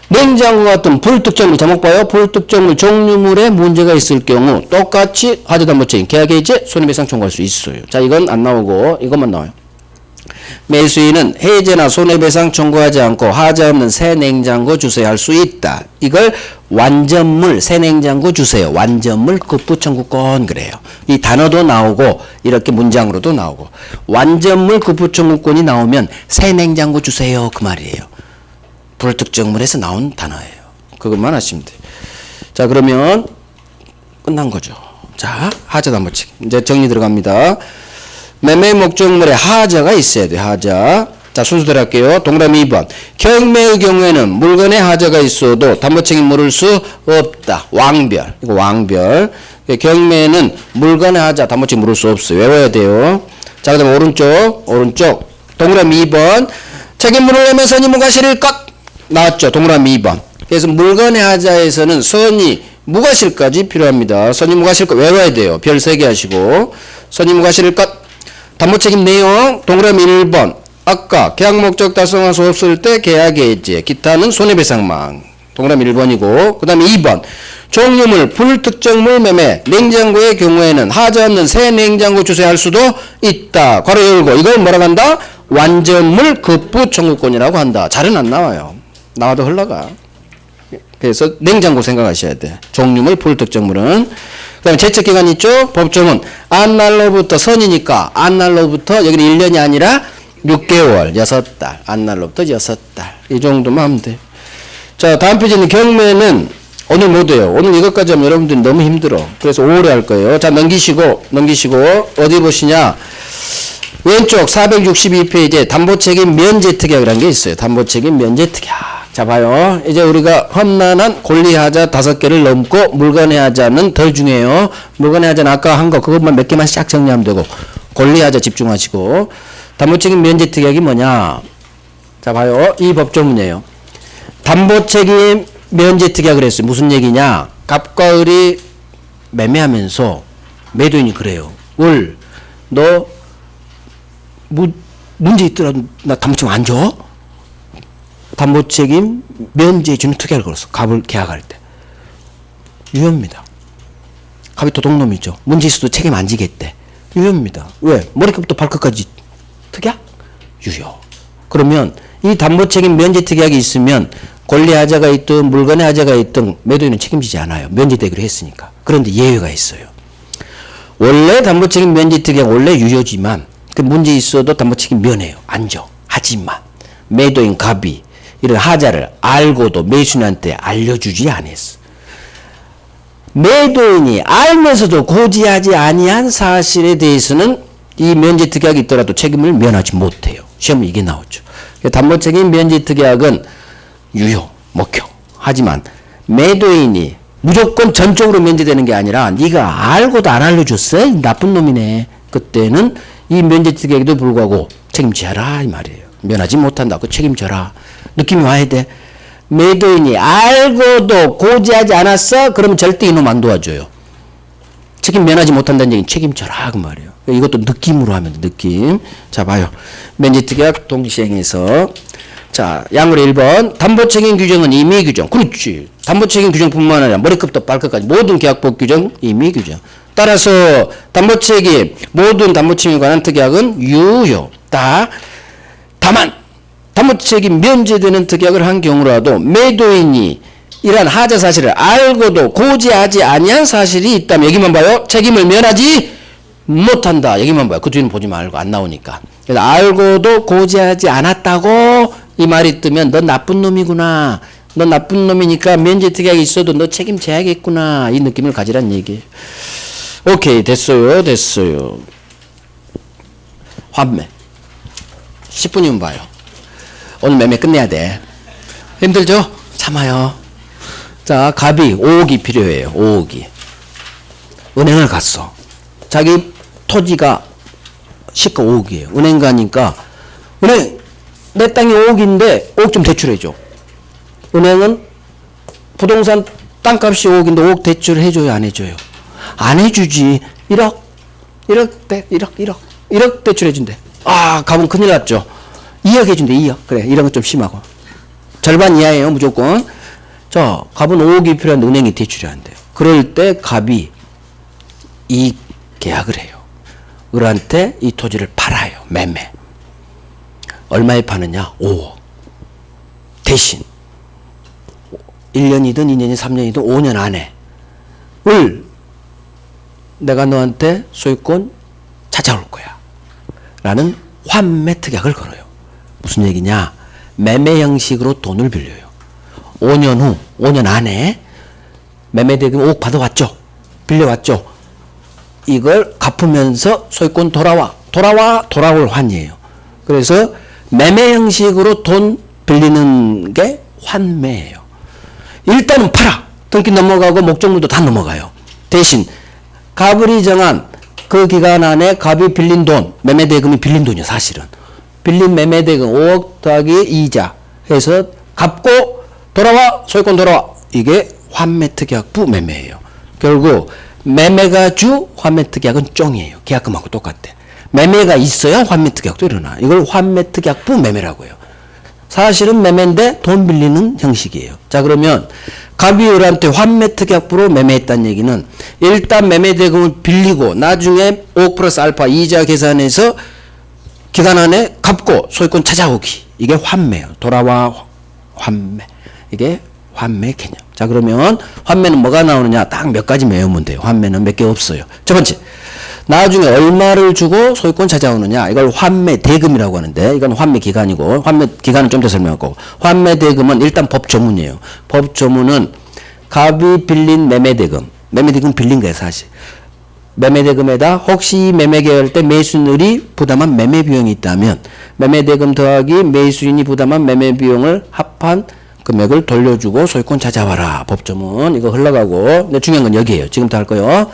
냉장고 같은 불특정물, 제목 봐요. 불특정물 종류물에 문제가 있을 경우 똑같이 하자 담보책임, 계약 해제, 손해배상 청구할 수 있어요. 자, 이건 안 나오고 이것만 나와요. 매수인은 해제나 손해배상 청구하지 않고 하자 없는 새 냉장고 주세요 할 수 있다. 이걸 완전물, 새 냉장고 주세요. 완전물 급부 청구권 그래요. 이 단어도 나오고 이렇게 문장으로도 나오고 완전물 급부 청구권이 나오면 새 냉장고 주세요 그 말이에요. 불특정물에서 나온 단어예요. 그것만 하시면 돼요. 자, 그러면 끝난 거죠. 자, 하자 담보책임. 이제 정리 들어갑니다. 매매 목적물에 하자가 있어야 돼요. 하자. 자, 순서대로 할게요. 동그라미 2번. 경매의 경우에는 물건에 하자가 있어도 담보책임 물을 수 없다. 왕별. 이거 왕별. 경매에는 물건에 하자 담보책임 물을 수 없어요. 외워야 돼요. 자, 그 다음에 오른쪽. 동그라미 2번. 책임 물을 내면 선임 무과실일 것. 나왔죠. 동그라미 2번. 그래서 물건의 하자에서는 선의 무과실까지 필요합니다. 선의 무과실것 외워야 돼요. 별 3개 하시고 선의 무과실일 것. 담보책임 내용 동그라미 1번. 아까 계약 목적 달성할 수 없을 때 계약 해제, 기타는 손해배상망. 동그라미 1번이고 그 다음에 2번. 종류물, 불특정물 매매, 냉장고의 경우에는 하자 없는 새 냉장고 주세할 수도 있다. 괄호 열고 이걸 뭐라고 한다? 완전물 급부 청구권이라고 한다. 잘은 안 나와요. 나와도 흘러가. 그래서 냉장고 생각하셔야 돼. 종류물, 불특정물은. 그 다음에 제척기간 있죠? 법조문. 안날로부터 선이니까 안날로부터 여기는 1년이 아니라 6개월, 6달. 안날로부터 6달. 이 정도만 하면 돼요. 자, 다음 페이지는 경매는 오늘 못해요. 오늘 이것까지 하면 여러분들이 너무 힘들어. 그래서 오래 할 거예요. 자, 넘기시고 어디 보시냐? 왼쪽 462페이지에 담보책임 면제특약이라는 게 있어요. 담보책임 면제특약. 자, 봐요. 이제 우리가 험난한 권리하자 5개를 넘고 물건의 하자는 덜 중요해요. 물건의 하자는 아까 한 거 그것만 몇 개만 싹 정리하면 되고 권리하자 집중하시고 담보책임 면제특약이 뭐냐? 자, 봐요. 이 법조문이에요. 담보책임 면제특약을 했어요. 무슨 얘기냐? 갑과 을이 매매하면서 매도인이 그래요. 을, 너 문제 있더라도 나 담보책임 안 줘? 담보책임 면제해주는 특약을 걸었어. 갑을 계약할 때. 유효입니다. 갑이 도둑놈이죠. 문제 있어도 책임 안 지겠대. 유효입니다. 왜? 머리끝부터 발끝까지 특약? 유효. 그러면 이 담보책임 면제특약이 있으면 권리하자가 있든 물건의 하자가 있든 매도인은 책임지지 않아요. 면제되기로 했으니까. 그런데 예외가 있어요. 원래 담보책임 면제특약 원래 유효지만 그 문제 있어도 담보책임 면해요. 안 줘. 하지만 매도인 갑이 이런 하자를 알고도 매수인한테 알려주지 않았어. 매도인이 알면서도 고지하지 아니한 사실에 대해서는 이 면제특약이 있더라도 책임을 면하지 못해요. 시험에 이게 나오죠. 담보책임 면제특약은 유효, 목효. 하지만 매도인이 무조건 전적으로 면제되는 게 아니라 네가 알고도 안 알려줬어? 나쁜 놈이네. 그때는 이 면제특약에도 불구하고 책임져라 이 말이에요. 면하지 못한다고 책임져라. 느낌이 와야 돼. 매도인이 알고도 고지하지 않았어? 그러면 절대 이놈 안 도와줘요. 책임 면하지 못한다는 얘기는 책임져라 그 말이에요. 이것도 느낌으로 하면 돼. 느낌. 자 봐요. 면제특약 동시행해서 자 양으로 1번 담보책임 규정은 임의 규정. 그렇지. 담보책임 규정뿐만 아니라 머리끝부터 발끝까지 모든 계약법 규정 임의 규정. 따라서 담보책임 모든 담보책임에 관한 특약은 유효. 다만 담보책임 면제되는 특약을 한 경우라도 매도인이 이러한 하자 사실을 알고도 고지하지 아니한 사실이 있다면 여기만 봐요. 책임을 면하지 못한다. 여기만 봐요. 그 뒤는 보지 말고 안 나오니까. 그래서 알고도 고지하지 않았다고 이 말이 뜨면 너 나쁜 놈이구나. 너 나쁜 놈이니까 면제특약이 있어도 너 책임져야겠구나. 이 느낌을 가지란 얘기예요. 오케이. 됐어요. 환매. 10분이면 봐요. 오늘 매매 끝내야 돼. 힘들죠? 참아요. 자, 갑이 5억이 필요해요. 5억이. 은행을 갔어. 자기 토지가 시가 5억이에요. 은행 가니까 은행 내 땅이 5억인데 5억 좀 대출해줘. 은행은 부동산 땅값이 5억인데 5억 대출해줘요? 안 해줘요? 안 해주지. 1억 대출해준대. 아, 갑은 큰일 났죠. 2억 해준대. 2억. 그래, 이런 건 좀 심하고. 절반 이하예요, 무조건. 자, 갑은 5억이 필요한데 은행이 대출이 안 돼요. 그럴 때 갑이 이 계약을 해요. 을한테 이 토지를 팔아요. 매매. 얼마에 파느냐? 5억. 대신 1년이든 2년이든 3년이든 5년 안에 내가 너한테 소유권 찾아올 거야. 라는 환매 특약을 걸어요. 무슨 얘기냐? 매매 형식으로 돈을 빌려요. 5년 안에 매매 대금 5억 받아왔죠. 빌려왔죠. 이걸 갚으면서 소유권 돌아올 환이에요. 그래서 매매 형식으로 돈 빌리는 게 환매예요. 일단은 팔아. 등기 넘어가고 목적물도 다 넘어가요. 대신 갑을이 정한 그 기간 안에 갑이 빌린 돈, 매매 대금이 빌린 돈이요. 사실은 빌린 매매 대금 5억 더하기 이자 해서 갚고 소유권 돌아와. 이게 환매특약부 매매예요. 결국 매매가 주, 환매특약은 쫑이에요. 계약금하고 똑같아. 매매가 있어야 환매특약도 일어나. 이걸 환매특약부 매매라고 해요. 사실은 매매인데 돈 빌리는 형식이에요. 자, 그러면 갑이 을한테 환매특약부로 매매했다는 얘기는 일단 매매대금을 빌리고 나중에 5억 플러스 알파 이자 계산해서 기간 안에 갚고 소유권 찾아오기. 이게 환매예요. 돌아와 환매. 이게 환매 개념. 자, 그러면 환매는 뭐가 나오느냐? 딱 몇 가지 외우면 돼요. 환매는 몇 개 없어요. 첫 번째, 나중에 얼마를 주고 소유권 찾아오느냐? 이걸 환매 대금이라고 하는데, 이건 환매 기간이고, 환매 기간은 좀 더 설명하고, 환매 대금은 일단 법 조문이에요. 법 조문은 갑이 빌린 매매 대금 빌린 거예요, 사실. 매매 대금에다 혹시 매매 계약할 때 매수인이 부담한 매매 비용이 있다면 매매 대금 더하기 매수인이 부담한 매매 비용을 합한 금액을 돌려주고 소유권 찾아와라. 법조문 이거 흘러가고. 근데 중요한 건 여기에요. 지금부터 할 거요.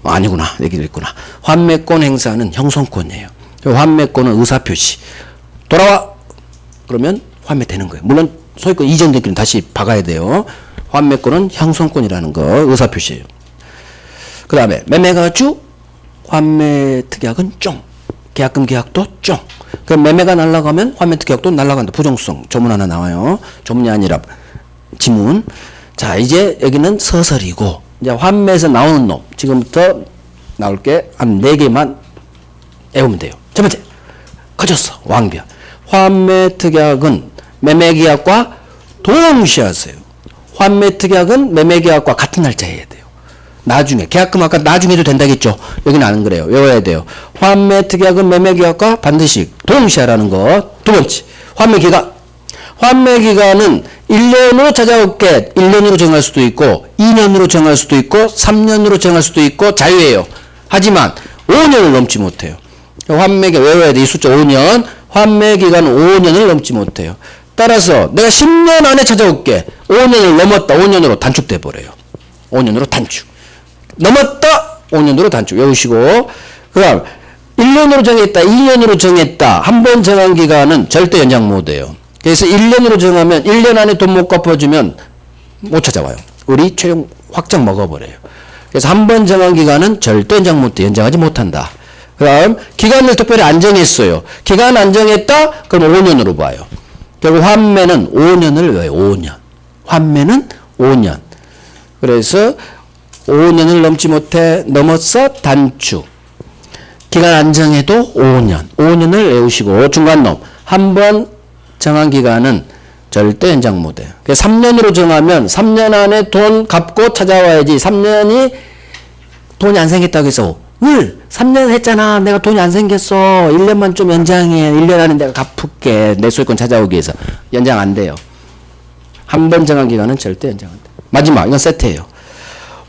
아니구나. 여기도 있구나. 환매권 행사는 형성권이에요. 환매권은 의사표시. 돌아와. 그러면 환매되는 거예요. 물론 소유권 이전되기는 다시 박아야 돼요. 환매권은 형성권이라는 거 의사표시예요. 그 다음에 매매가 주, 환매특약은 쫑. 계약금 계약도 쫑. 그럼 매매가 날아가면 환매특약도 날아간다. 부정성 조문 하나 나와요. 조문이 아니라 지문. 자, 이제 여기는 서설이고, 이제 환매에서 나오는 놈. 지금부터 나올 게 한 4개만 외우면 돼요. 첫 번째, 커졌어. 왕비야. 환매특약은 매매계약과 동시에 하세요. 환매특약은 매매계약과 같은 날짜에 해야 돼요. 나중에, 계약금 아까 나중에 해도 된다겠죠? 여기는 안 그래요. 외워야 돼요. 환매특약은 매매계약과 반드시 동시에 하라는 거. 두 번째, 환매기간. 환매기간은 1년으로 찾아올게 1년으로 정할 수도 있고 2년으로 정할 수도 있고 3년으로 정할 수도 있고 자유예요. 하지만 5년을 넘지 못해요. 환매기 외워야 돼. 이 숫자 5년. 환매기간은 5년을 넘지 못해요. 따라서 내가 10년 안에 찾아올게. 5년을 넘었다. 5년으로 단축돼 버려요. 5년으로 단축. 넘었다. 5년으로 단축. 외우시고. 그다음 1년으로 정했다. 2년으로 정했다. 한 번 정한 기간은 절대 연장 못해요. 그래서 1년으로 정하면 1년 안에 돈 못 갚아주면 못 찾아와요. 우리 최종 확정 먹어버려요. 그래서 한 번 정한 기간은 절대 연장 못해. 연장하지 못한다. 그 다음 기간을 특별히 안 정했어요. 기간 안 정했다? 그럼 5년으로 봐요. 결국 환매는 5년을 외워요. 5년. 환매는 5년. 그래서 5년을 넘지 못해 넘어서 단축. 기간 안 정해도 5년. 5년을 외우시고 중간놈. 한 번 정한 기간은 절대 연장 못해요. 3년으로 정하면 3년 안에 돈 갚고 찾아와야지. 3년이 돈이 안 생겼다고 해서 3년 했잖아. 내가 돈이 안 생겼어. 1년만 좀 연장해. 1년 안에 내가 갚을게. 내 소유권 찾아오기 위해서. 연장 안 돼요. 한 번 정한 기간은 절대 연장 안 돼요. 마지막 이건 세트예요.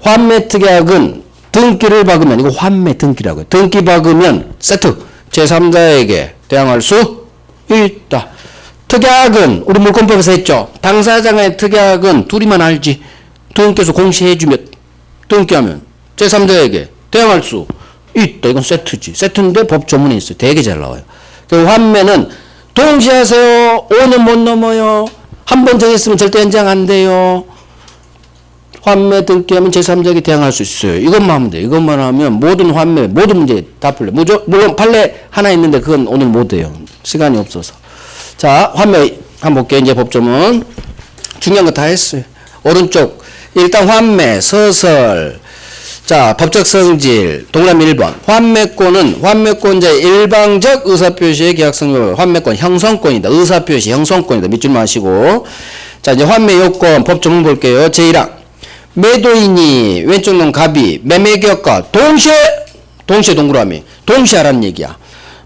환매특약은 등기를 박으면 이거 환매 등기라고요. 등기 박으면 세트. 제3자에게 대항할 수 있다. 특약은 우리 물권법에서 했죠. 당사자의 특약은 둘이만 알지. 등기께서 공시해주면 등기하면 제3자에게 대항할 수 있다. 이건 세트지. 세트인데 법 조문에 있어요. 되게 잘 나와요. 그리고 환매는 동시에 하세요. 5년 못 넘어요. 한 번 정했으면 절대 연장 안 돼요. 환매 등기하면 제3자에게 대항할 수 있어요. 이것만 하면 돼요. 이것만 하면 모든 환매, 모든 문제 다 풀려. 물론 판례 하나 있는데 그건 오늘 못 해요. 시간이 없어서. 자, 환매 한번 볼게요. 이제 법조문. 중요한 거 다 했어요. 오른쪽. 일단 환매, 서설. 자, 법적 성질. 동그라미 1번. 환매권은 환매권자의 일방적 의사표시의 계약성립. 환매권 형성권이다. 의사표시 형성권이다. 밑줄 마시고. 자, 이제 환매 요건 법조문 볼게요. 제1항. 매도인이 왼쪽 놈 갑이 매매계약과 동시에 동그라미. 동시에 하라는 얘기야.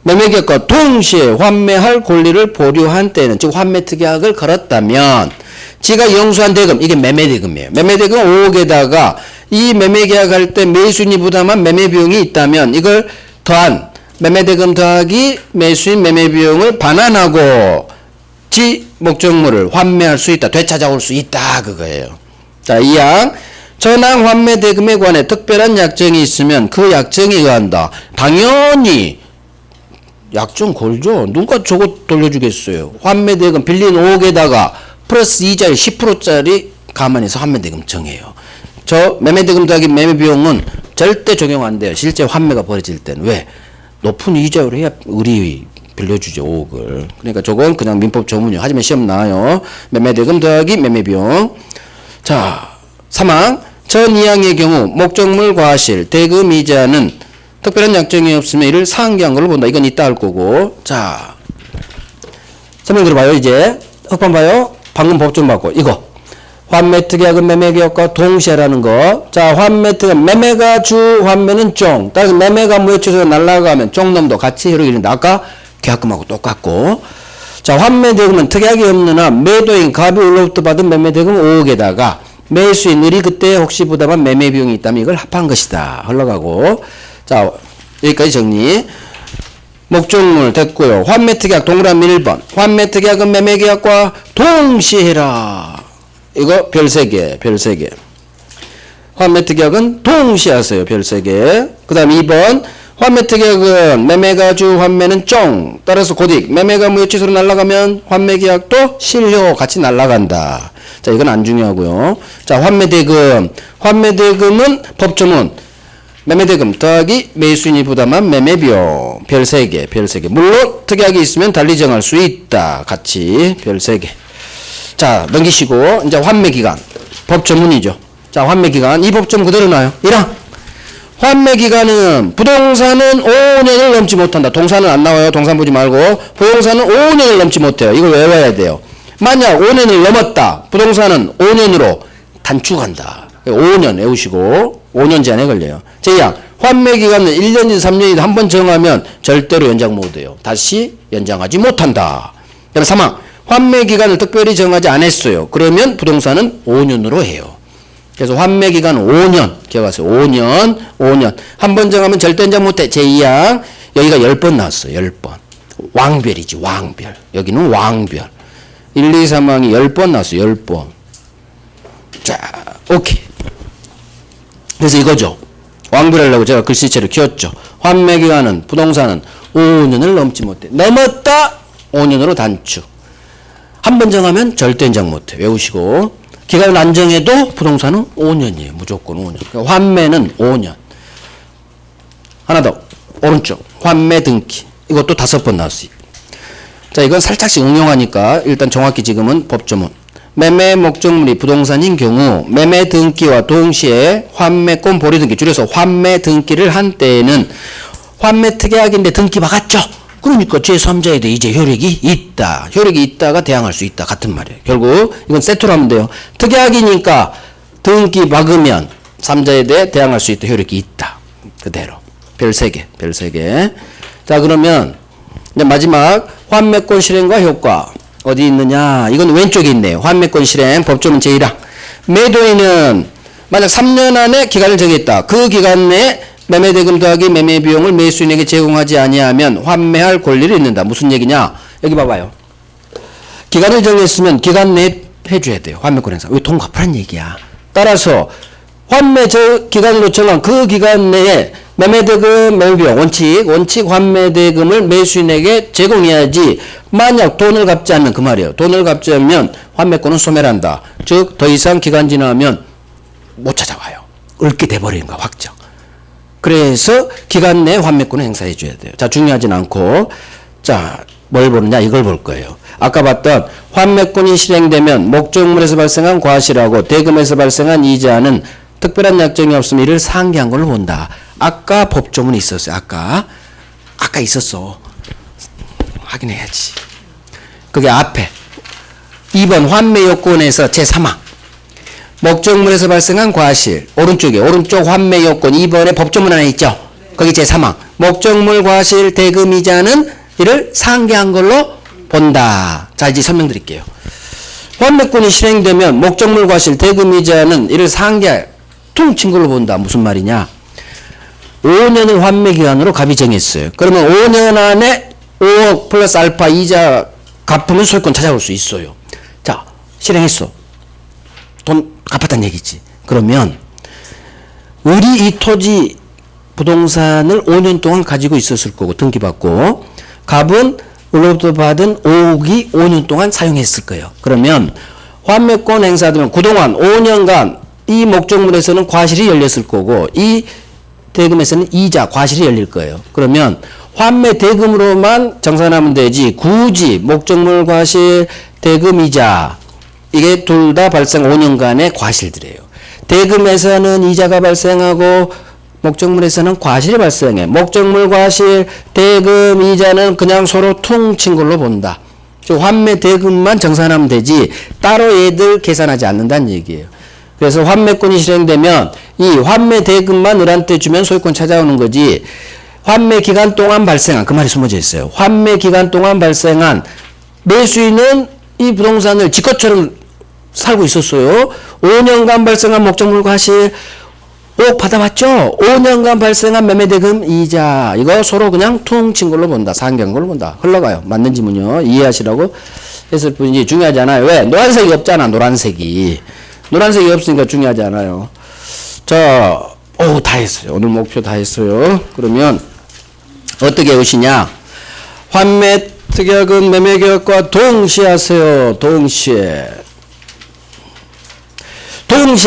매매계약과 동시에 환매할 권리를 보류한 때는 즉 환매특약을 걸었다면 지가 영수한 대금 이게 매매대금이에요. 매매대금 5억에다가 이 매매계약할 때 매수인이 부담한 매매비용이 있다면 이걸 더한 매매대금 더하기 매수인 매매비용을 반환하고 지 목적물을 환매할 수 있다. 되찾아올 수 있다. 그거예요. 자, 2항. 전항 환매대금에 관해 특별한 약정이 있으면 그 약정에 의한다. 당연히 약정 걸죠. 누가 저거 돌려주겠어요. 환매대금 빌린 5억에다가 플러스 이자율 10%짜리 가만히 있어 환매대금 정해요. 저 매매대금 더하기 매매비용은 절대 적용 안 돼요. 실제 환매가 벌어질 때는. 왜? 높은 이자율 해야 우리 빌려주죠. 5억을. 그러니까 저건 그냥 민법 조문이요. 하지만 시험 나와요. 매매대금 더하기 매매비용. 자, 3항. 전 2항의 경우 목적물 과실 대금 이자는 특별한 약정이 없으면 이를 상기한 걸로 본다. 이건 이따 할 거고. 자, 설명 들어봐요. 이제 흑판 봐요. 방금 법좀 받고 이거 환매특약은 매매계약과 동시에라는 거. 자, 환매특약 매매가 주 환매는 쫑. 따라서 매매가 무효취소가 날라가면 쫑놈도 같이 효력이 있는데 아까 계약금하고 똑같고. 자, 환매대금은 특약이 없는 한 매도인 갑이 올로부터 받은 매매대금 5억에다가 매수인 을이 그때 혹시 부담한 매매비용이 있다면 이걸 합한 것이다. 흘러가고. 자, 여기까지 정리. 목적물 됐고요. 환매특약 동그라미 1번. 환매특약은 매매계약과 동시에 해라. 이거 별 3개, 별 3개. 환매특약은 동시에 하세요. 별 3개. 그 다음 2번. 환매특약은 매매가 주 환매는 쫑. 따라서 고딕. 매매가 무효취소로 날아가면 환매계약도 실효 같이 날아간다. 자, 이건 안 중요하고요. 자, 환매대금. 환매대금은 법조문. 매매대금 더하기 매수인이 부담한 매매비용. 별 3개, 별 3개. 물론 특약이 있으면 달리 정할 수 있다. 같이 별 3개. 자, 넘기시고 이제 환매기간. 법조문이죠. 자, 환매기간. 이 법조문 그대로 나와요. 1항. 환매기간은 부동산은 5년을 넘지 못한다. 동사는 안 나와요. 동사 보지 말고. 부동산은 5년을 넘지 못해요. 이걸 외워야 돼요. 만약 5년을 넘었다. 부동산은 5년으로 단축한다. 5년 외우시고 5년 제한에 걸려요. 제2항. 환매기간은 1년이든 3년이든 한 번 정하면 절대로 연장 못해요. 다시 연장하지 못한다. 그다음 3항. 환매기간을 특별히 정하지 않았어요. 그러면 부동산은 5년으로 해요. 그래서 환매기간은 5년. 기억하세요. 5년. 한 번 정하면 절대 연장 못해. 제2항. 여기가 10번 나왔어요. 10번. 왕별이지. 왕별. 여기는 왕별. 1, 2, 3항이 10번 나왔어요. 10번. 자, 오케이. 그래서 이거죠. 왕별하려고 제가 글씨체를 키웠죠. 환매기간은 부동산은 5년을 넘지 못해. 넘었다 5년으로 단축. 한 번 정하면 절대 연장 못해. 외우시고. 기간을 안 정해도 부동산은 5년이에요. 무조건 5년. 그러니까 환매는 5년. 하나 더. 오른쪽. 환매 등기. 이것도 5번 나왔어요. 자, 이건 살짝씩 응용하니까 일단 정확히 지금은 법조문. 매매 목적물이 부동산인 경우 매매 등기와 동시에 환매권 보리 등기, 줄여서 환매 등기를 한 때에는 환매 특약인데 등기 박았죠. 그러니까 제3자에 대해 이제 효력이 있다. 효력이 있다가 대항할 수 있다. 같은 말이에요. 결국 이건 세트로 하면 돼요. 특약이니까 등기 박으면 3자에 대해 대항할 수 있다. 효력이 있다. 그대로. 별 3개. 별 3개. 자, 그러면 이제 마지막 환매권 실행과 효과. 어디 있느냐? 이건 왼쪽에 있네요. 환매권 실행 법조문 제1항. 매도인은 만약 3년 안에 기간을 정했다. 그 기간 내에 매매대금 더하기 매매비용을 매수인에게 제공하지 아니하면 환매할 권리를 잃는다. 무슨 얘기냐? 여기 봐봐요. 기간을 정했으면 기간 내에 해줘야 돼요. 환매권 행사. 왜 돈 갚으란 얘기야. 따라서 환매 기간으로 정한 그 기간 내에 매매대금, 매매비용, 원칙 환매대금을 매수인에게 제공해야지. 만약 돈을 갚지 않는 그 말이에요. 돈을 갚지 않으면 환매권은 소멸한다. 즉 더 이상 기간 지나면 못 찾아와요. 얽게 돼버리는 거야. 확정. 그래서 기간 내에 환매권을 행사해 줘야 돼요. 자, 중요하진 않고. 자, 뭘 보느냐? 이걸 볼 거예요. 아까 봤던 환매권이 실행되면 목적물에서 발생한 과실하고 대금에서 발생한 이자는 특별한 약정이 없으면 이를 상기한 걸로 본다. 아까 법조문이 있었어요. 아까 있었어. 확인해야지. 그게 앞에 2번 환매요건에서 제3항 목적물에서 발생한 과실. 오른쪽에 오른쪽 환매요건 2번에 법조문 하나 있죠. 거기 제3항 목적물 과실 대금이자는 이를 상기한 걸로 본다. 자, 이제 설명드릴게요. 환매권이 실행되면 목적물 과실 대금이자는 이를 상기할 퉁친 걸로 본다. 무슨 말이냐? 5년을 환매기간으로 갑이 정했어요. 그러면 5년 안에 5억 플러스 알파 이자 갚으면 소유권 찾아올 수 있어요. 자, 실행했어. 돈 갚았다는 얘기지. 그러면 우리 이 토지 부동산을 5년 동안 가지고 있었을 거고 등기받고 갑은 으로부터 받은 5억이 5년 동안 사용했을 거예요. 그러면 환매권 행사되면 그동안 5년간 이 목적물에서는 과실이 열렸을 거고 이 대금에서는 이자, 과실이 열릴 거예요. 그러면 환매 대금으로만 정산하면 되지 굳이 목적물 과실, 대금, 이자 이게 둘 다 발생 5년간의 과실들이에요. 대금에서는 이자가 발생하고 목적물에서는 과실이 발생해. 목적물 과실, 대금, 이자는 그냥 서로 퉁친 걸로 본다. 즉 환매 대금만 정산하면 되지 따로 얘들 계산하지 않는다는 얘기예요. 그래서 환매권이 실행되면 이 환매 대금만 을한테 주면 소유권 찾아오는 거지 환매 기간 동안 발생한 그 말이 숨어져 있어요. 환매 기간 동안 발생한 매수인은 이 부동산을 지 것처럼 살고 있었어요. 5년간 발생한 목적물 과실 5억 받아봤죠? 5년간 발생한 매매대금 이자 이거 서로 그냥 퉁친 걸로 본다. 상기한 걸로 본다. 흘러가요. 맞는 지문이요. 이해하시라고 했을 뿐이지 중요하지 않아요. 왜? 노란색이 없잖아. 노란색이 없으니까 중요하지 않아요. 자, 다 했어요. 오늘 목표 다 했어요. 그러면 어떻게 오시냐? 환매 특약은 매매계약과 동시에 하세요. 동시에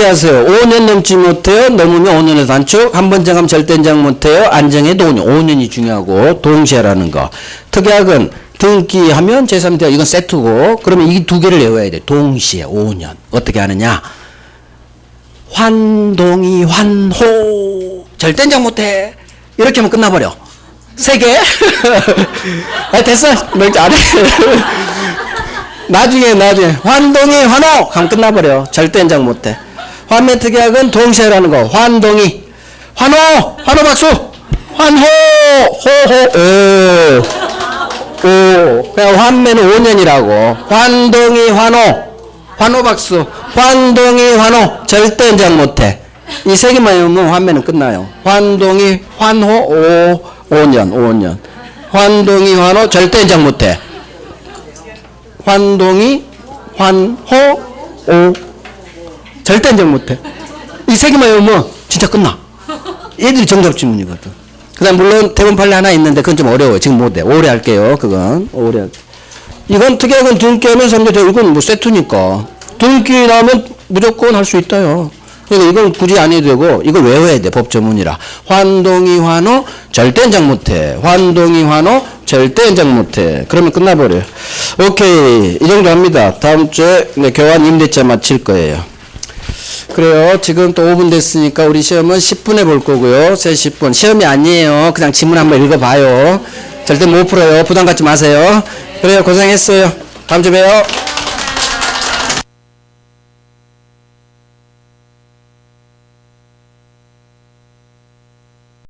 하세요. 5년 넘지 못해요. 넘으면 5년에서 단축. 한 번 정하면 절대 연장 못해요. 안 정해도 5년. 5년이 중요하고 동시에라는 거. 특약은 등기하면 제3대 이건 세트고 그러면 이 두 개를 외워야 돼. 동시에 5년. 어떻게 하느냐? 환동이 환호 절대 인정 못해. 이렇게 하면 끝나버려. 3개. 아, 됐어. 너 잘해. 나중에 환동이 환호 하면 끝나버려. 절대 인정 못해. 환매특약은 동시에라는 거. 환동이 환호 박수. 환호 호호 오 그냥 환매는 5년이라고. 환동이 환호 박수. 환동이 환호 절대 인정 못해. 이 3개만 외우면 환매는 끝나요. 환동이 환호 5년. 환동이 환호 절대 인정 못해. 환동이 환호 절대 인정 못해. 이 3개만 외우면 진짜 끝나. 얘들이 정답 지문이거든. 그 다음 물론 대본 판례 하나 있는데 그건 좀 어려워요. 지금 못해. 오래 할게요. 그건 오래 할게요. 이건 특약은 등기 하면 3개 돼. 이건 뭐 세트니까 등기 나오면 무조건 할 수 있다요. 그러니까 이건 굳이 안 해도 되고 이걸 외워야 돼. 법조문이라. 환동이 환호 절대 인정 못해. 환동이 환호 절대 인정 못해. 그러면 끝나버려요. 오케이. 이 정도 합니다. 다음 주에 교환 임대차 마칠 거예요. 그래요. 지금 또 5분 됐으니까 우리 시험은 10분에 볼 거고요. 3시 10분. 시험이 아니에요. 그냥 지문 한번 읽어봐요. 절대 못 풀어요. 부담 갖지 마세요. 그래요. 고생했어요. 다음 주에 봬요.